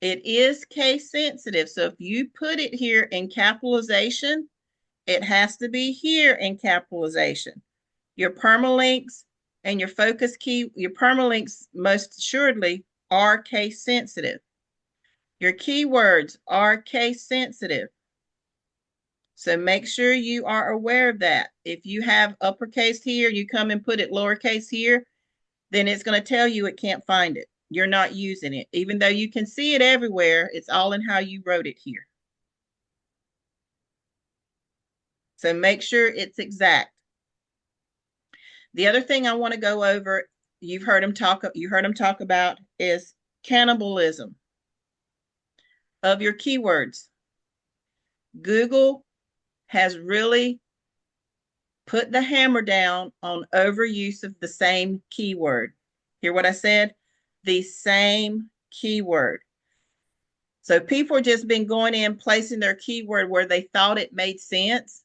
A: It is case sensitive. So if you put it here in capitalization, it has to be here in capitalization. Your permalinks and your focus key, your permalinks most assuredly are case sensitive. Your keywords are case sensitive. So make sure you are aware of that. If you have uppercase here, you come and put it lowercase here, then it's going to tell you it can't find it. You're not using it. Even though you can see it everywhere, it's all in how you wrote it here. So make sure it's exact. The other thing I want to go over, you heard him talk about is cannibalism of your keywords. Google has really put the hammer down on overuse of the same keyword. Hear what I said? The same keyword. So people have just been going in, placing their keyword where they thought it made sense,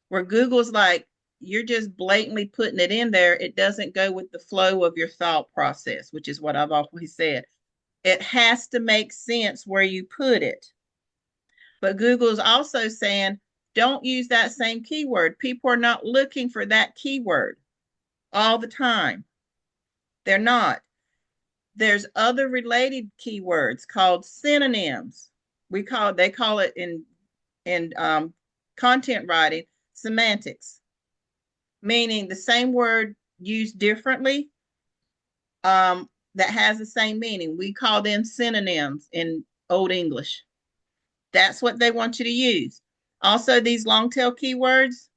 A: where Google's like, you're just blatantly putting it in there. It doesn't go with the flow of your thought process, which is what I've always said. It has to make sense where you put it. But Google's also saying, don't use that same keyword. People are not looking for that keyword all the time. They're not. There's other related keywords called synonyms. They call it in content writing semantics, meaning the same word used differently that has the same meaning. We call them synonyms in Old English. That's what they want you to use. Also, these long tail keywords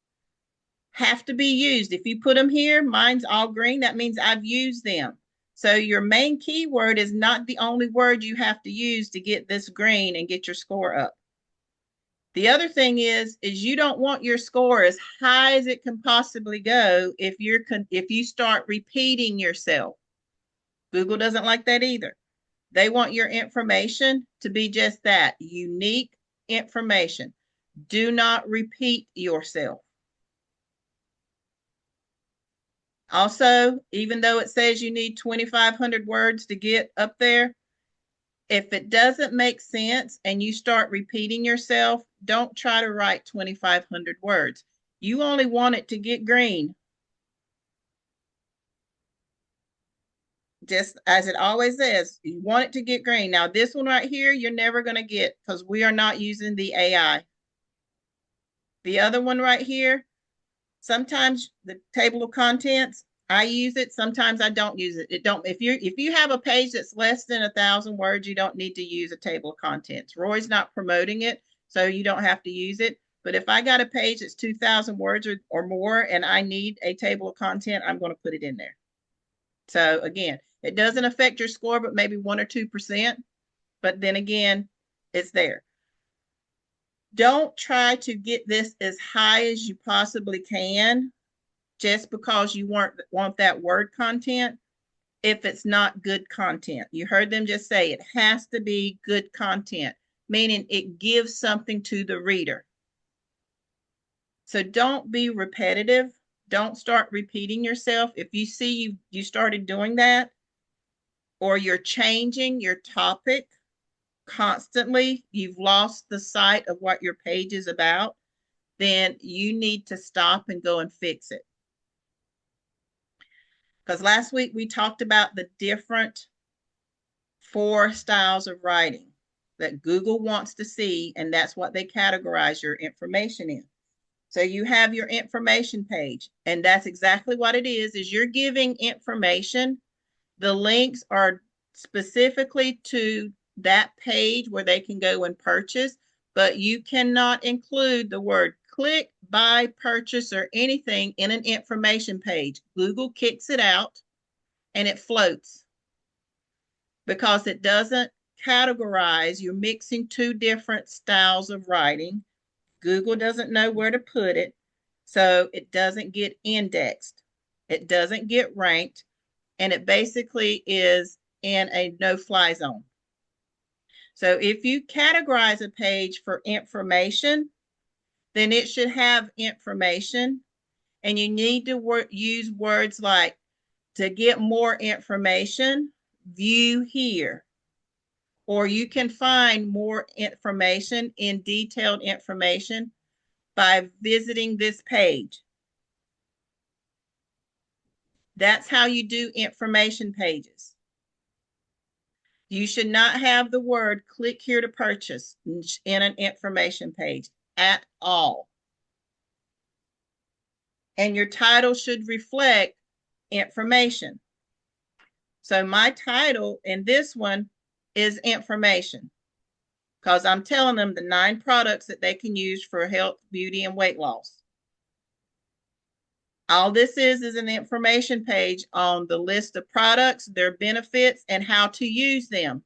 A: have to be used. If you put them here, mine's all green, that means I've used them. So your main keyword is not the only word you have to use to get this green and get your score up. The other thing is you don't want your score as high as it can possibly go if you start repeating yourself. Google doesn't like that either. They want your information to be just that, unique information. Do not repeat yourself. Also, even though it says you need 2,500 words to get up there, if it doesn't make sense and you start repeating yourself, don't try to write 2,500 words. You only want it to get green. Just as it always says, you want it to get green. Now, this one right here, you're never going to get because we are not using the AI. The other one right here, sometimes the table of contents, I use it. Sometimes I don't use it. If you have a page that's less than 1,000 words, you don't need to use a table of contents. Roy's not promoting it, so you don't have to use it. But if I got a page that's 2,000 words or more and I need a table of content, I'm going to put it in there. So again, it doesn't affect your score, but maybe 1 or 2%. But then again, it's there. Don't try to get this as high as you possibly can just because you want that word content if it's not good content. You heard them just say it has to be good content, meaning it gives something to the reader. So don't be repetitive. Don't start repeating yourself. If you see you started doing that, or you're changing your topic constantly, you've lost the sight of what your page is about, then you need to stop and go and fix it. Because last week we talked about the different 4 styles of writing that Google wants to see, and that's what they categorize your information in. So you have your information page, and that's exactly what it is you're giving information. The links are specifically to that page where they can go and purchase, but you cannot include the word click, buy, purchase, or anything in an information page, Google kicks it out and it floats because it doesn't categorize. You're mixing two different styles of writing. Google doesn't know where to put it, so it doesn't get indexed. It doesn't get ranked, and it basically is in a no-fly zone. So if you categorize a page for information, then it should have information, and you need to use words like, to get more information, view here. Or you can find more information in detailed information by visiting this page. That's how you do information pages. You should not have the word click here to purchase in an information page at all. And your title should reflect information. So my title in this one is information, because I'm telling them the 9 products that they can use for health, beauty, and weight loss. All this is an information page on the list of products, their benefits, and how to use them.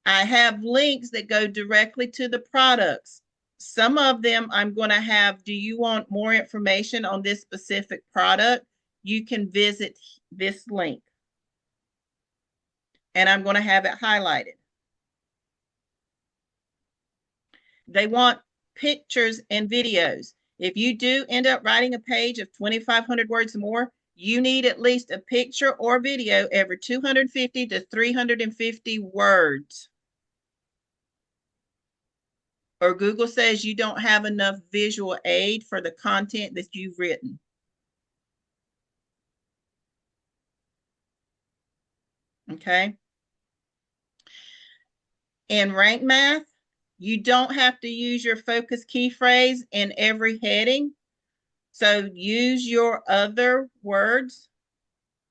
A: I have links that go directly to the products. Some of them I'm going to have, do you want more information on this specific product? You can visit this link. And I'm going to have it highlighted. They want pictures and videos. If you do end up writing a page of 2,500 words or more, you need at least a picture or video every 250 to 350 words. Or Google says you don't have enough visual aid for the content that you've written. Okay. In rank math, you don't have to use your focus key phrase in every heading. So use your other words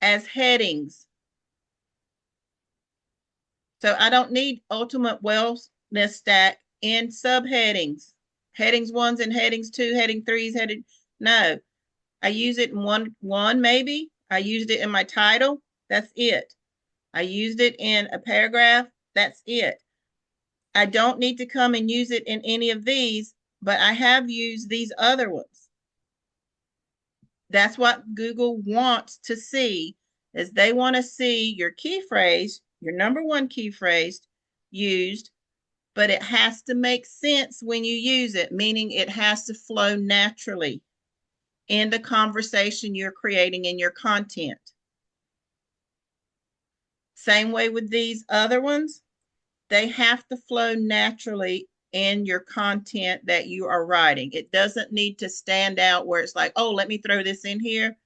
A: as headings. So I don't need ultimate wellness stack in subheadings. Headings 1s and headings 2, heading 3s, heading, no. I use it in one maybe. I used it in my title. That's it. I used it in a paragraph. That's it. I don't need to come and use it in any of these, but I have used these other ones. That's what Google wants to see, is they want to see your key phrase, your number 1 key phrase used, but it has to make sense when you use it, meaning it has to flow naturally in the conversation you're creating in your content. Same way with these other ones. They have to flow naturally in your content that you are writing. It doesn't need to stand out where it's like, oh, let me throw this in here.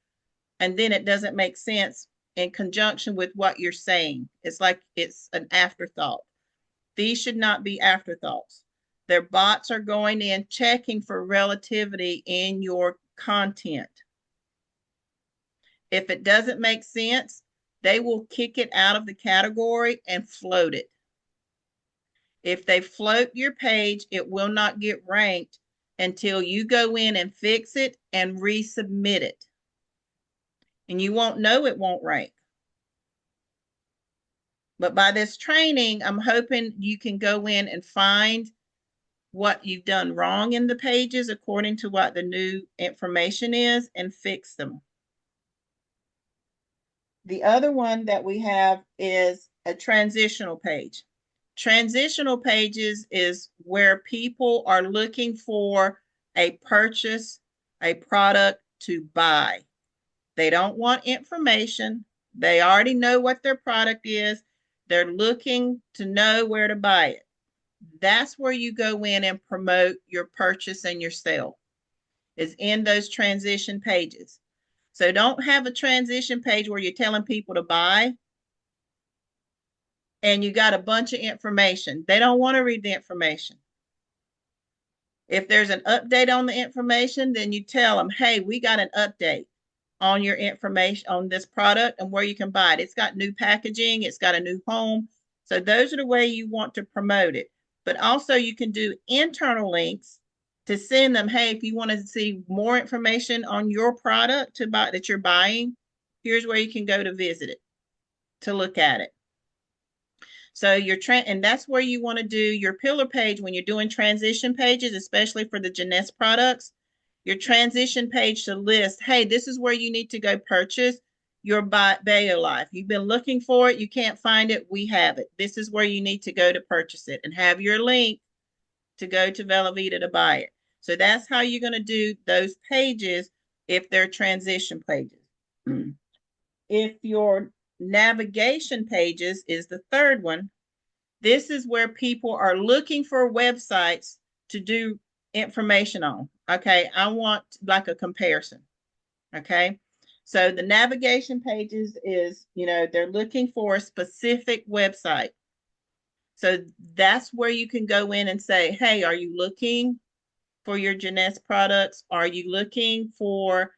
A: And then it doesn't make sense in conjunction with what you're saying. It's like it's an afterthought. These should not be afterthoughts. Their bots are going in checking for relativity in your content. If it doesn't make sense, they will kick it out of the category and float it. If they float your page, it will not get ranked until you go in and fix it and resubmit it. And you won't know it won't rank. But by this training, I'm hoping you can go in and find what you've done wrong in the pages according to what the new information is and fix them. The other one that we have is a transitional page. Transitional pages is where people are looking for a purchase, a product to buy. They don't want information. They already know what their product is. They're looking to know where to buy it. That's where you go in and promote your purchase and your sale, is in those transition pages. So don't have a transition page where you're telling people to buy and you got a bunch of information. They don't want to read the information. If there's an update on the information, then you tell them, hey, we got an update on your information on this product and where you can buy it. It's got new packaging. It's got a new home. So those are the way you want to promote it. but also you can do internal links to send them, hey, if you want to see more information on your product to buy that you're buying, here's where you can go to visit it, to look at it. So and that's where you want to do your pillar page when you're doing transition pages, especially for the Jeunesse products. Your transition page to list, hey, this is where you need to go purchase your BioLife. You've been looking for it, you can't find it, we have it. This is where you need to go to purchase it, and have your link to go to Velavita to buy it. So that's how you're going to do those pages if they're transition pages. If your navigation pages is the third one, this is where people are looking for websites to do information on. Okay, I want like a comparison. Okay, so the navigation pages is, they're looking for a specific website. So that's where you can go in and say, hey, are you looking for your Jeunesse products? Are you looking for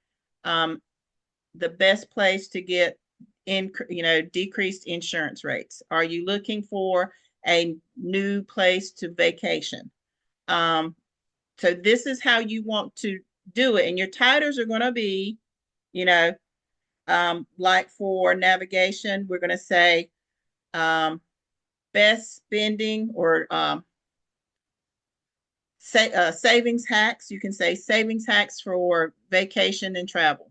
A: the best place to get decreased insurance rates? Are you looking for a new place to vacation? So this is how you want to do it. And your titles are going to be, like for navigation, we're going to say best spending or savings hacks. You can say savings hacks for vacation and travel.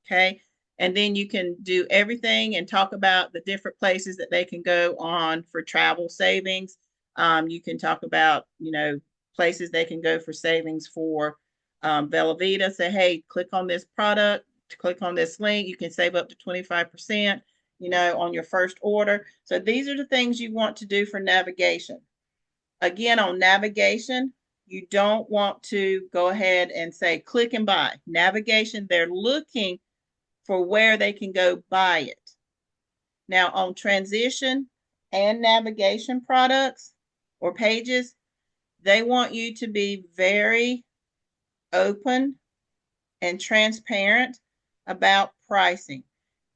A: Okay. And then you can do everything and talk about the different places that they can go on for travel savings. You can talk about, places they can go for savings for Velavita. Say, hey, click on this product, click on this link. You can save up to 25%, on your first order. So these are the things you want to do for navigation. Again, on navigation, you don't want to go ahead and say, click and buy. Navigation, they're looking for where they can go buy it. Now on transition and navigation products or pages, they want you to be very open and transparent about pricing.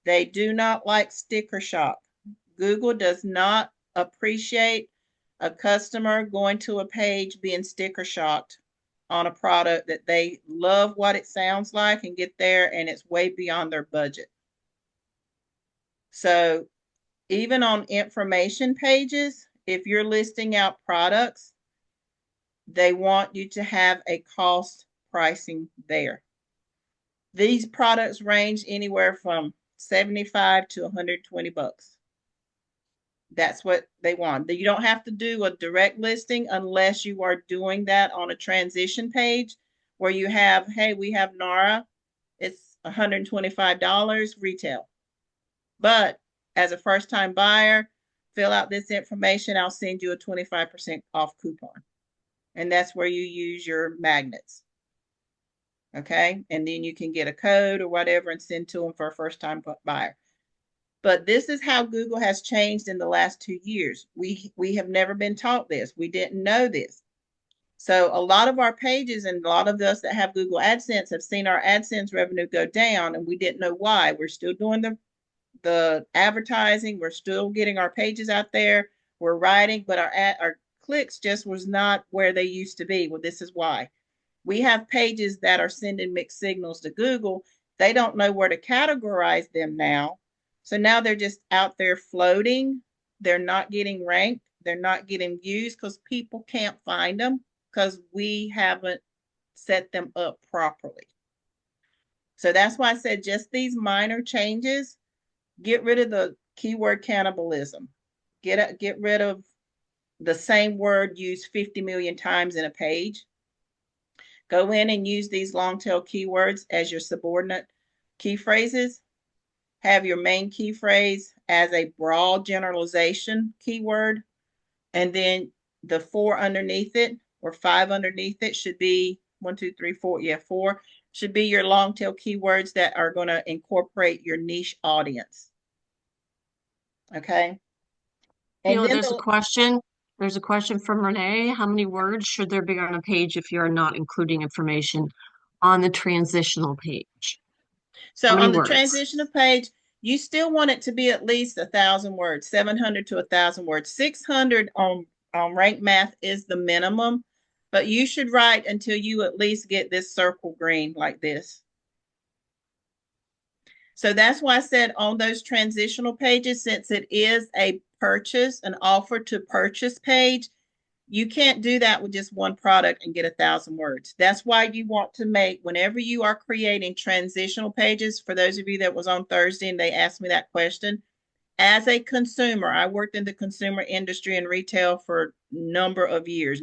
A: They do not like sticker shock. Google does not appreciate a customer going to a page being sticker shocked on a product that they love what it sounds like and get there and it's way beyond their budget. So even on information pages, if you're listing out products, they want you to have a cost pricing there. These products range anywhere from 75 to 120 bucks. That's what they want. You don't have to do a direct listing unless you are doing that on a transition page where you have, hey, we have Nara, it's $125 retail. But as a first-time buyer, fill out this information, I'll send you a 25% off coupon. And that's where you use your magnets. Okay, and then you can get a code or whatever and send to them for a first-time buyer. But this is how Google has changed in the last 2 years. We have never been taught this. We didn't know this. So a lot of our pages and a lot of us that have Google AdSense have seen our AdSense revenue go down, and we didn't know why. We're still doing the advertising. We're still getting our pages out there. We're writing, but our clicks just was not where they used to be. Well, this is why. We have pages that are sending mixed signals to Google. They don't know where to categorize them now. So now they're just out there floating. They're not getting ranked. They're not getting views because people can't find them because we haven't set them up properly. So that's why I said just these minor changes, get rid of the keyword cannibalism. Get rid of the same word used 50 million times in a page. Go in and use these long tail keywords as your subordinate key phrases. Have your main key phrase as a broad generalization keyword. And then the 4 underneath it or 5 underneath it should be 1, 2, 3, 4. Yeah, 4 should be your long tail keywords that are going to incorporate your niche audience. Okay. And then
H: there's a question. There's a question from Renee. How many words should there be on a page if you're not including information on the transitional page?
A: So on the transitional page, you still want it to be at least 1,000 words, 700 to 1,000 words. 600 on Rank math is the minimum, but you should write until you at least get this circle green like this. So that's why I said on those transitional pages, since it is a purchase, an offer to purchase page, you can't do that with just one product and get 1,000 words. That's why you want to make, whenever you are creating transitional pages, for those of you that was on Thursday and they asked me that question, as a consumer, I worked in the consumer industry and retail for a number of years.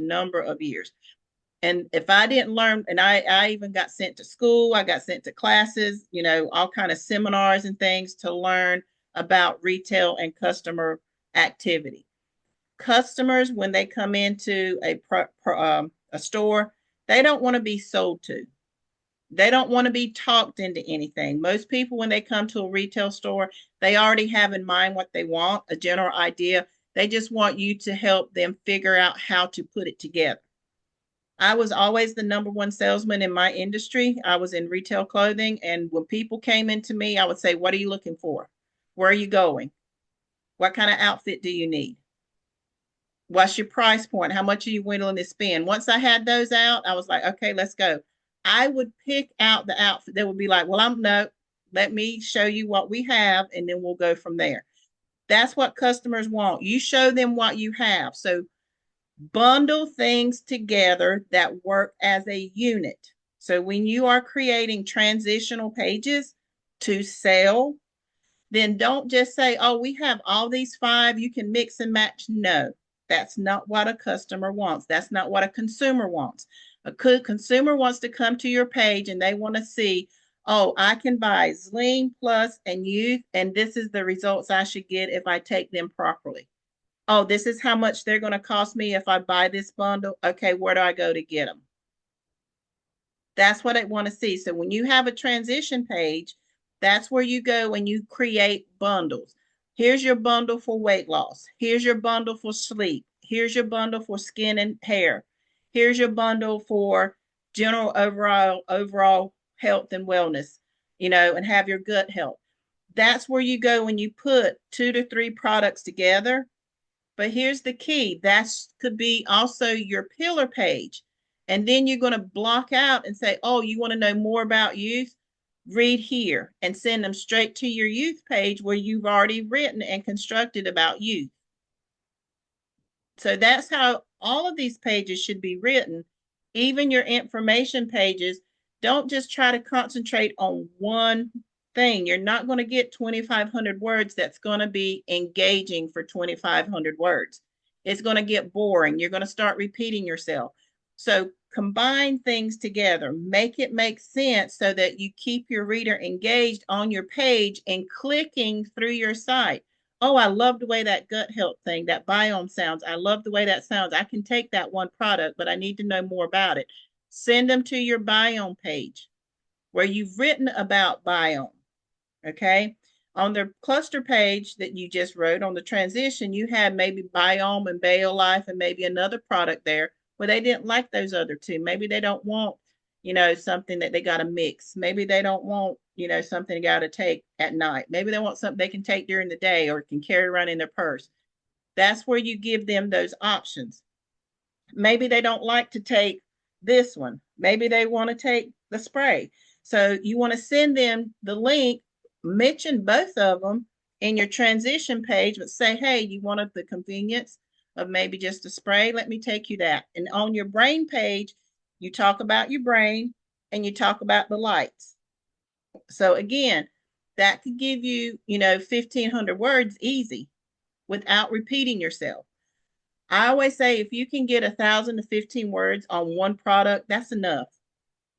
A: And if I didn't learn, and I even got sent to school, I got sent to classes, all kind of seminars and things to learn about retail and customer activity. Customers, when they come into a store, they don't want to be sold to. They don't want to be talked into anything. Most people, when they come to a retail store, they already have in mind what they want, a general idea. They just want you to help them figure out how to put it together. I was always the number one salesman in my industry. I was in retail clothing. And when people came into me, I would say, what are you looking for? Where are you going? What kind of outfit do you need? What's your price point? How much are you willing to spend? Once I had those out, I was like, okay, let's go. I would pick out the outfit that would be like, well, no, let me show you what we have, and then we'll go from there. That's what customers want. You show them what you have. So bundle things together that work as a unit. So when you are creating transitional pages to sell, then don't just say, oh, we have all these 5, you can mix and match. No, that's not what a customer wants. That's not what a consumer wants. A consumer wants to come to your page and they want to see, oh, I can buy Zling Plus and Youth, and this is the results I should get if I take them properly. Oh, this is how much they're going to cost me if I buy this bundle. Okay, where do I go to get them? That's what I want to see. So when you have a transition page, that's where you go and you create bundles. Here's your bundle for weight loss. Here's your bundle for sleep. Here's your bundle for skin and hair. Here's your bundle for general overall health and wellness, and have your gut health. That's where you go when you put 2 to 3 products together. But here's the key. That could be also your pillar page. And then you're going to block out and say, oh, you want to know more about youth? Read here, and send them straight to your youth page where you've already written and constructed about youth. So that's how all of these pages should be written. Even your information pages, don't just try to concentrate on one thing. You're not going to get 2,500 words that's going to be engaging for 2,500 words. It's going to get boring. You're going to start repeating yourself. So combine things together, make it make sense so that you keep your reader engaged on your page and clicking through your site. Oh, I love the way that gut health thing, that biome sounds. I love the way that sounds. I can take that one product, but I need to know more about it. Send them to your biome page where you've written about biome. Okay. On the cluster page that you just wrote on the transition, you had maybe biome and BioLife and maybe another product there where they didn't like those other 2. Maybe they don't want, something that they got to mix. Maybe they don't want, something they got to take at night. Maybe they want something they can take during the day or can carry around in their purse. That's where you give them those options. Maybe they don't like to take this one. Maybe they want to take the spray. So you want to send them the link, mention both of them in your transition page, but say, hey, you wanted the convenience of maybe just a spray? Let me take you that. And on your brain page, you talk about your brain and you talk about the lights. So again, that could give you, 1,500 words easy without repeating yourself. I always say if you can get 1,000 to 15 words on one product, that's enough.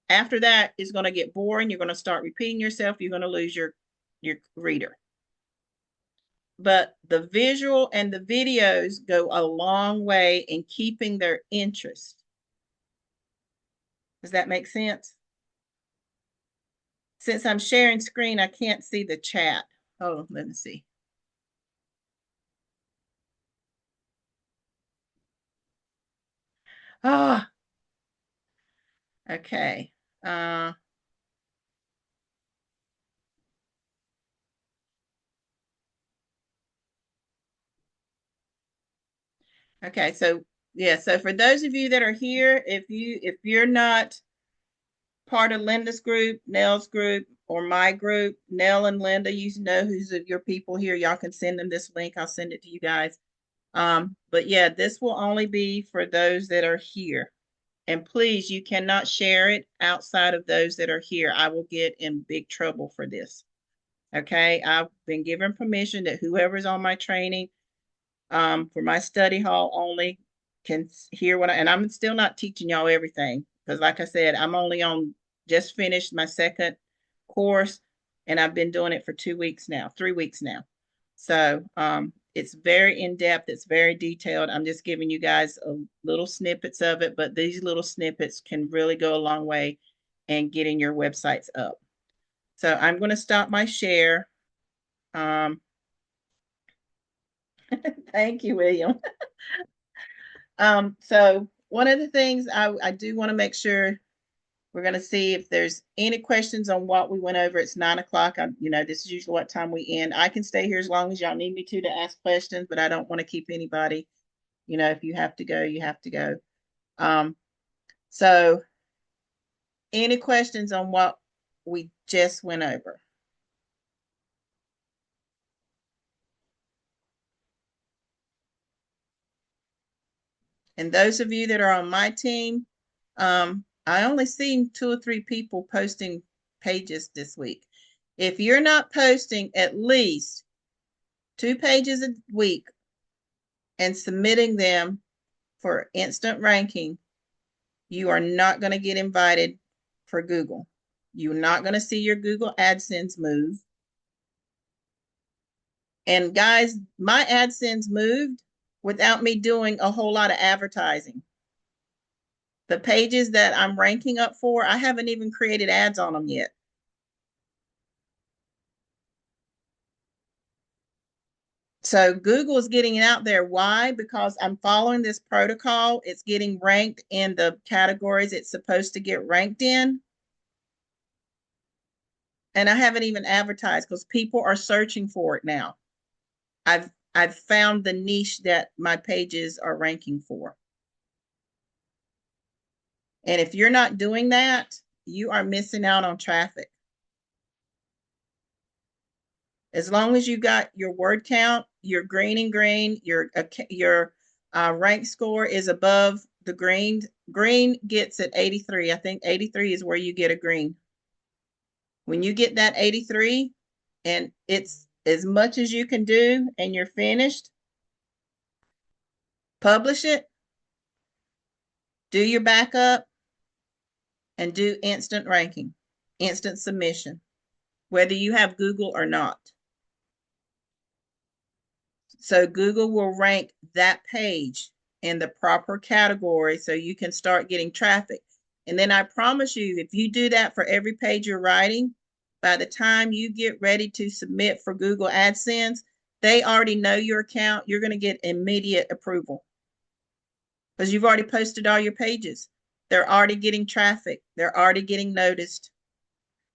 A: After that, it's going to get boring. You're going to start repeating yourself. You're going to lose your reader. But the visual and the videos go a long way in keeping their interest. Does that make sense? Since I'm sharing screen, I can't see the chat. Oh, let me see. Ah, okay. Okay, so yeah, so for those of you that are here, if you're not part of Linda's group, Nell's group, or my group, Nell and Linda, you know who's of your people here. Y'all can send them this link. I'll send it to you guys. But yeah, this will only be for those that are here. And please, you cannot share it outside of those that are here. I will get in big trouble for this. Okay, I've been given permission that whoever's on my training, for my study hall only, can hear what and I'm still not teaching y'all everything because like I said, I'm only on just finished my second course and I've been doing it for 2 weeks now, 3 weeks now. So it's very in-depth, it's very detailed. I'm just giving you guys a little snippets of it, but these little snippets can really go a long way in getting your websites up. So I'm going to stop my share. Thank you, William. So one of the things I do want to make sure we're going to see if there's any questions on what we went over. It's 9 o'clock. This is usually what time we end. I can stay here as long as y'all need me to ask questions, but I don't want to keep anybody, if you have to go, you have to go. So any questions on what we just went over? And those of you that are on my team, I only seen 2 or 3 people posting pages this week. If you're not posting at least 2 pages a week and submitting them for instant ranking, you are not going to get invited for Google. You're not going to see your Google AdSense move. And guys, my AdSense moved without me doing a whole lot of advertising. The pages that I'm ranking up for, I haven't even created ads on them yet. So Google is getting it out there. Why? Because I'm following this protocol. It's getting ranked in the categories it's supposed to get ranked in. And I haven't even advertised because people are searching for it now. I've found the niche that my pages are ranking for. And if you're not doing that, you are missing out on traffic. As long as you got your word count, your green and green, your rank score is above the green. Green gets at 83. I think 83 is where you get a green. When you get that 83 and it's as much as you can do and you're finished, publish it, do your backup, and do instant ranking, instant submission, whether you have Google or not. So Google will rank that page in the proper category so you can start getting traffic. And then I promise you, if you do that for every page you're writing, by the time you get ready to submit for Google AdSense, they already know your account. You're going to get immediate approval because you've already posted all your pages. They're already getting traffic. They're already getting noticed.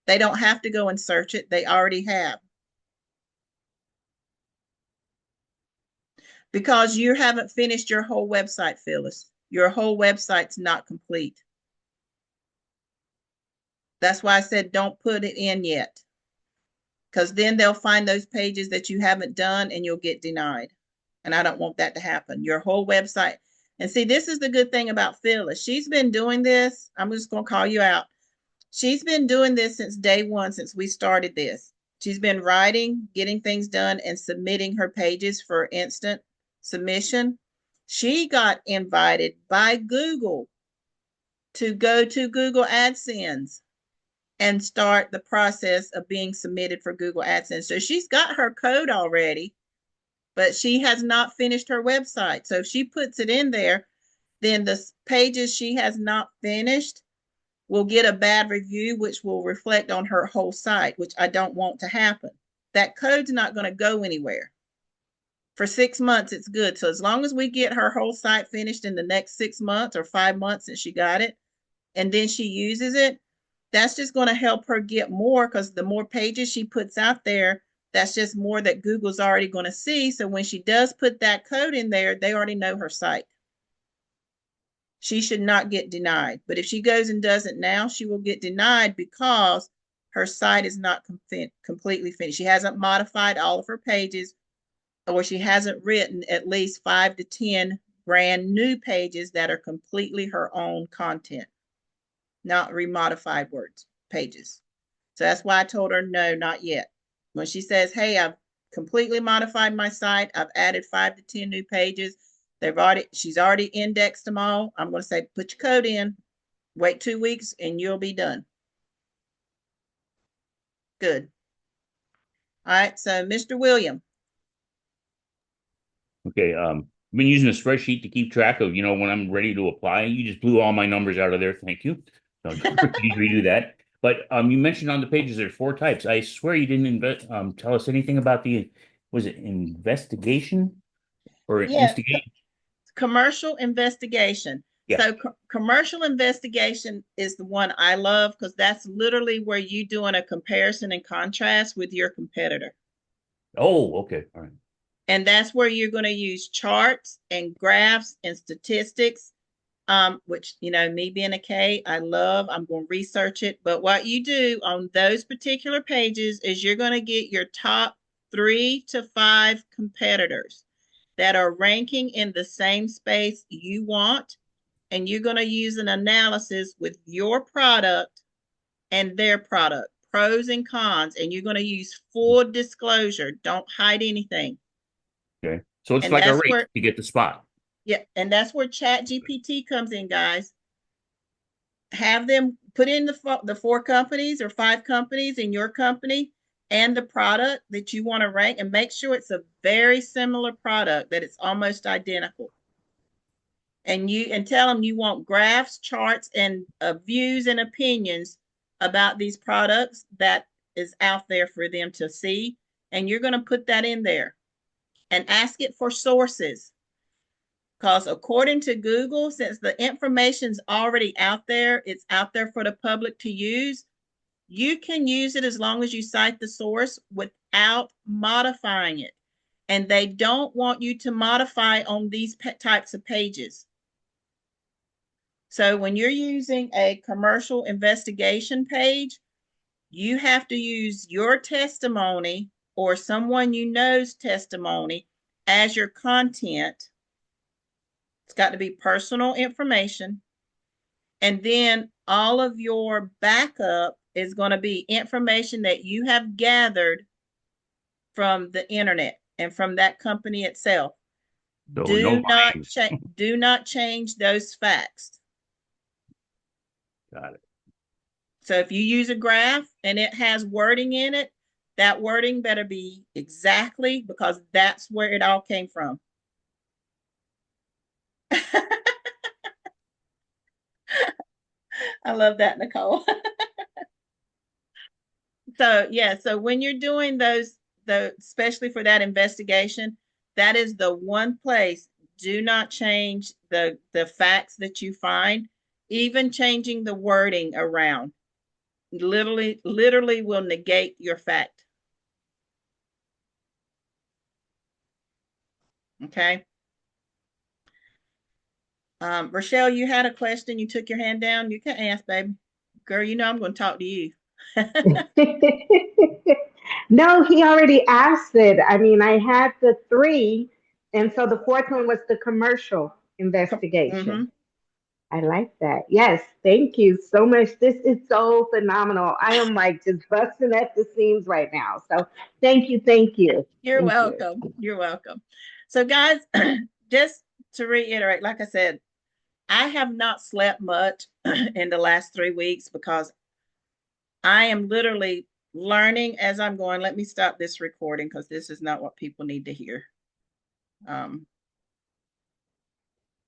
A: They don't have to go and search it. They already have. Because you haven't finished your whole website, Phyllis. Your whole website's not complete. That's why I said don't put it in yet. Because then they'll find those pages that you haven't done and you'll get denied. And I don't want that to happen. Your whole website. And see, this is the good thing about Phyllis. She's been doing this. I'm just going to call you out. She's been doing this since day one, since we started this. She's been writing, getting things done, and submitting her pages for instant submission. She got invited by Google to go to Google AdSense and start the process of being submitted for Google AdSense. So she's got her code already, but she has not finished her website. So if she puts it in there, then the pages she has not finished will get a bad review, which will reflect on her whole site, which I don't want to happen. That code's not going to go anywhere. For 6 months, it's good. So as long as we get her whole site finished in the next 6 months or 5 months since she got it, and then she uses it, that's just going to help her get more because the more pages she puts out there, That's just more that Google's already going to see. So when she does put that code in there, they already know her site. She should not get denied. But if she goes and does it now, she will get denied because her site is not completely finished. She hasn't modified all of her pages, or she hasn't written at least 5 to 10 brand new pages that are completely her own content, not remodified words, pages. So that's why I told her, no, not yet. When she says, hey, I've completely modified my site, I've added 5 to 10 new pages, she's already indexed them all, I'm going to say, put your code in, wait 2 weeks, and you'll be done. Good. All right, so Mr. William.
F: Okay, I've been using a spreadsheet to keep track of, when I'm ready to apply. You just blew all my numbers out of there. Thank you. So please redo that. But you mentioned on the pages there's 4 types. I swear you didn't tell us anything about was it investigation or
A: Yeah,
F: instigation?
A: commercial investigation.
F: Yeah.
A: So commercial investigation is the one I love because that's literally where you doing a comparison and contrast with your competitor.
F: Oh, okay. All right.
A: And that's where you're going to use charts and graphs and statistics, which, me being a K, I love. I'm going to research it. But what you do on those particular pages is you're going to get your top 3 to 5 competitors that are ranking in the same space you want. And you're going to use an analysis with your product and their product, pros and cons. And you're going to use full disclosure. Don't hide anything.
F: Okay. So it's
A: And
F: like a
A: that's
F: race
A: where,
F: to get the spot.
A: yeah, and that's where Chat GPT comes in, guys. Have them put in the 4 companies or 5 companies in your company and the product that you want to rank, and make sure it's a very similar product, that it's almost identical. And tell them you want graphs, charts, and views and opinions about these products that is out there for them to see. And you're going to put that in there and ask it for sources. Because according to Google, since the information's already out there, it's out there for the public to use. You can use it as long as you cite the source without modifying it. And they don't want you to modify on these types of pages. So when you're using a commercial investigation page, you have to use your testimony or someone you know's testimony as your content. It's got to be personal information. And then all of your backup is going to be information that you have gathered from the internet and from that company itself.
F: So no bias.
A: Do not change those facts.
F: Got it.
A: So if you use a graph and it has wording in it, that wording better be exactly, because that's where it all came from. I love that, Nicole. So yeah, so when you're doing especially for that investigation, that is the one place. Do not change the facts that you find. Even changing the wording around literally will negate your fact. Okay. Rochelle, you had a question. You took your hand down. You can ask, baby. Girl, I'm going to talk to you.
I: No, he already asked it. I mean, I had the 3, and so the 4th one was the commercial investigation.
A: Mm-hmm.
I: I like that. Yes, thank you so much. This is so phenomenal. I am like just busting at the seams right now. So thank you, thank you.
A: You're
I: Thank
A: welcome.
I: you.
A: You're welcome. So guys, just to reiterate, like I said, I have not slept much in the last 3 weeks because I am literally learning as I'm going. Let me stop this recording because this is not what people need to hear.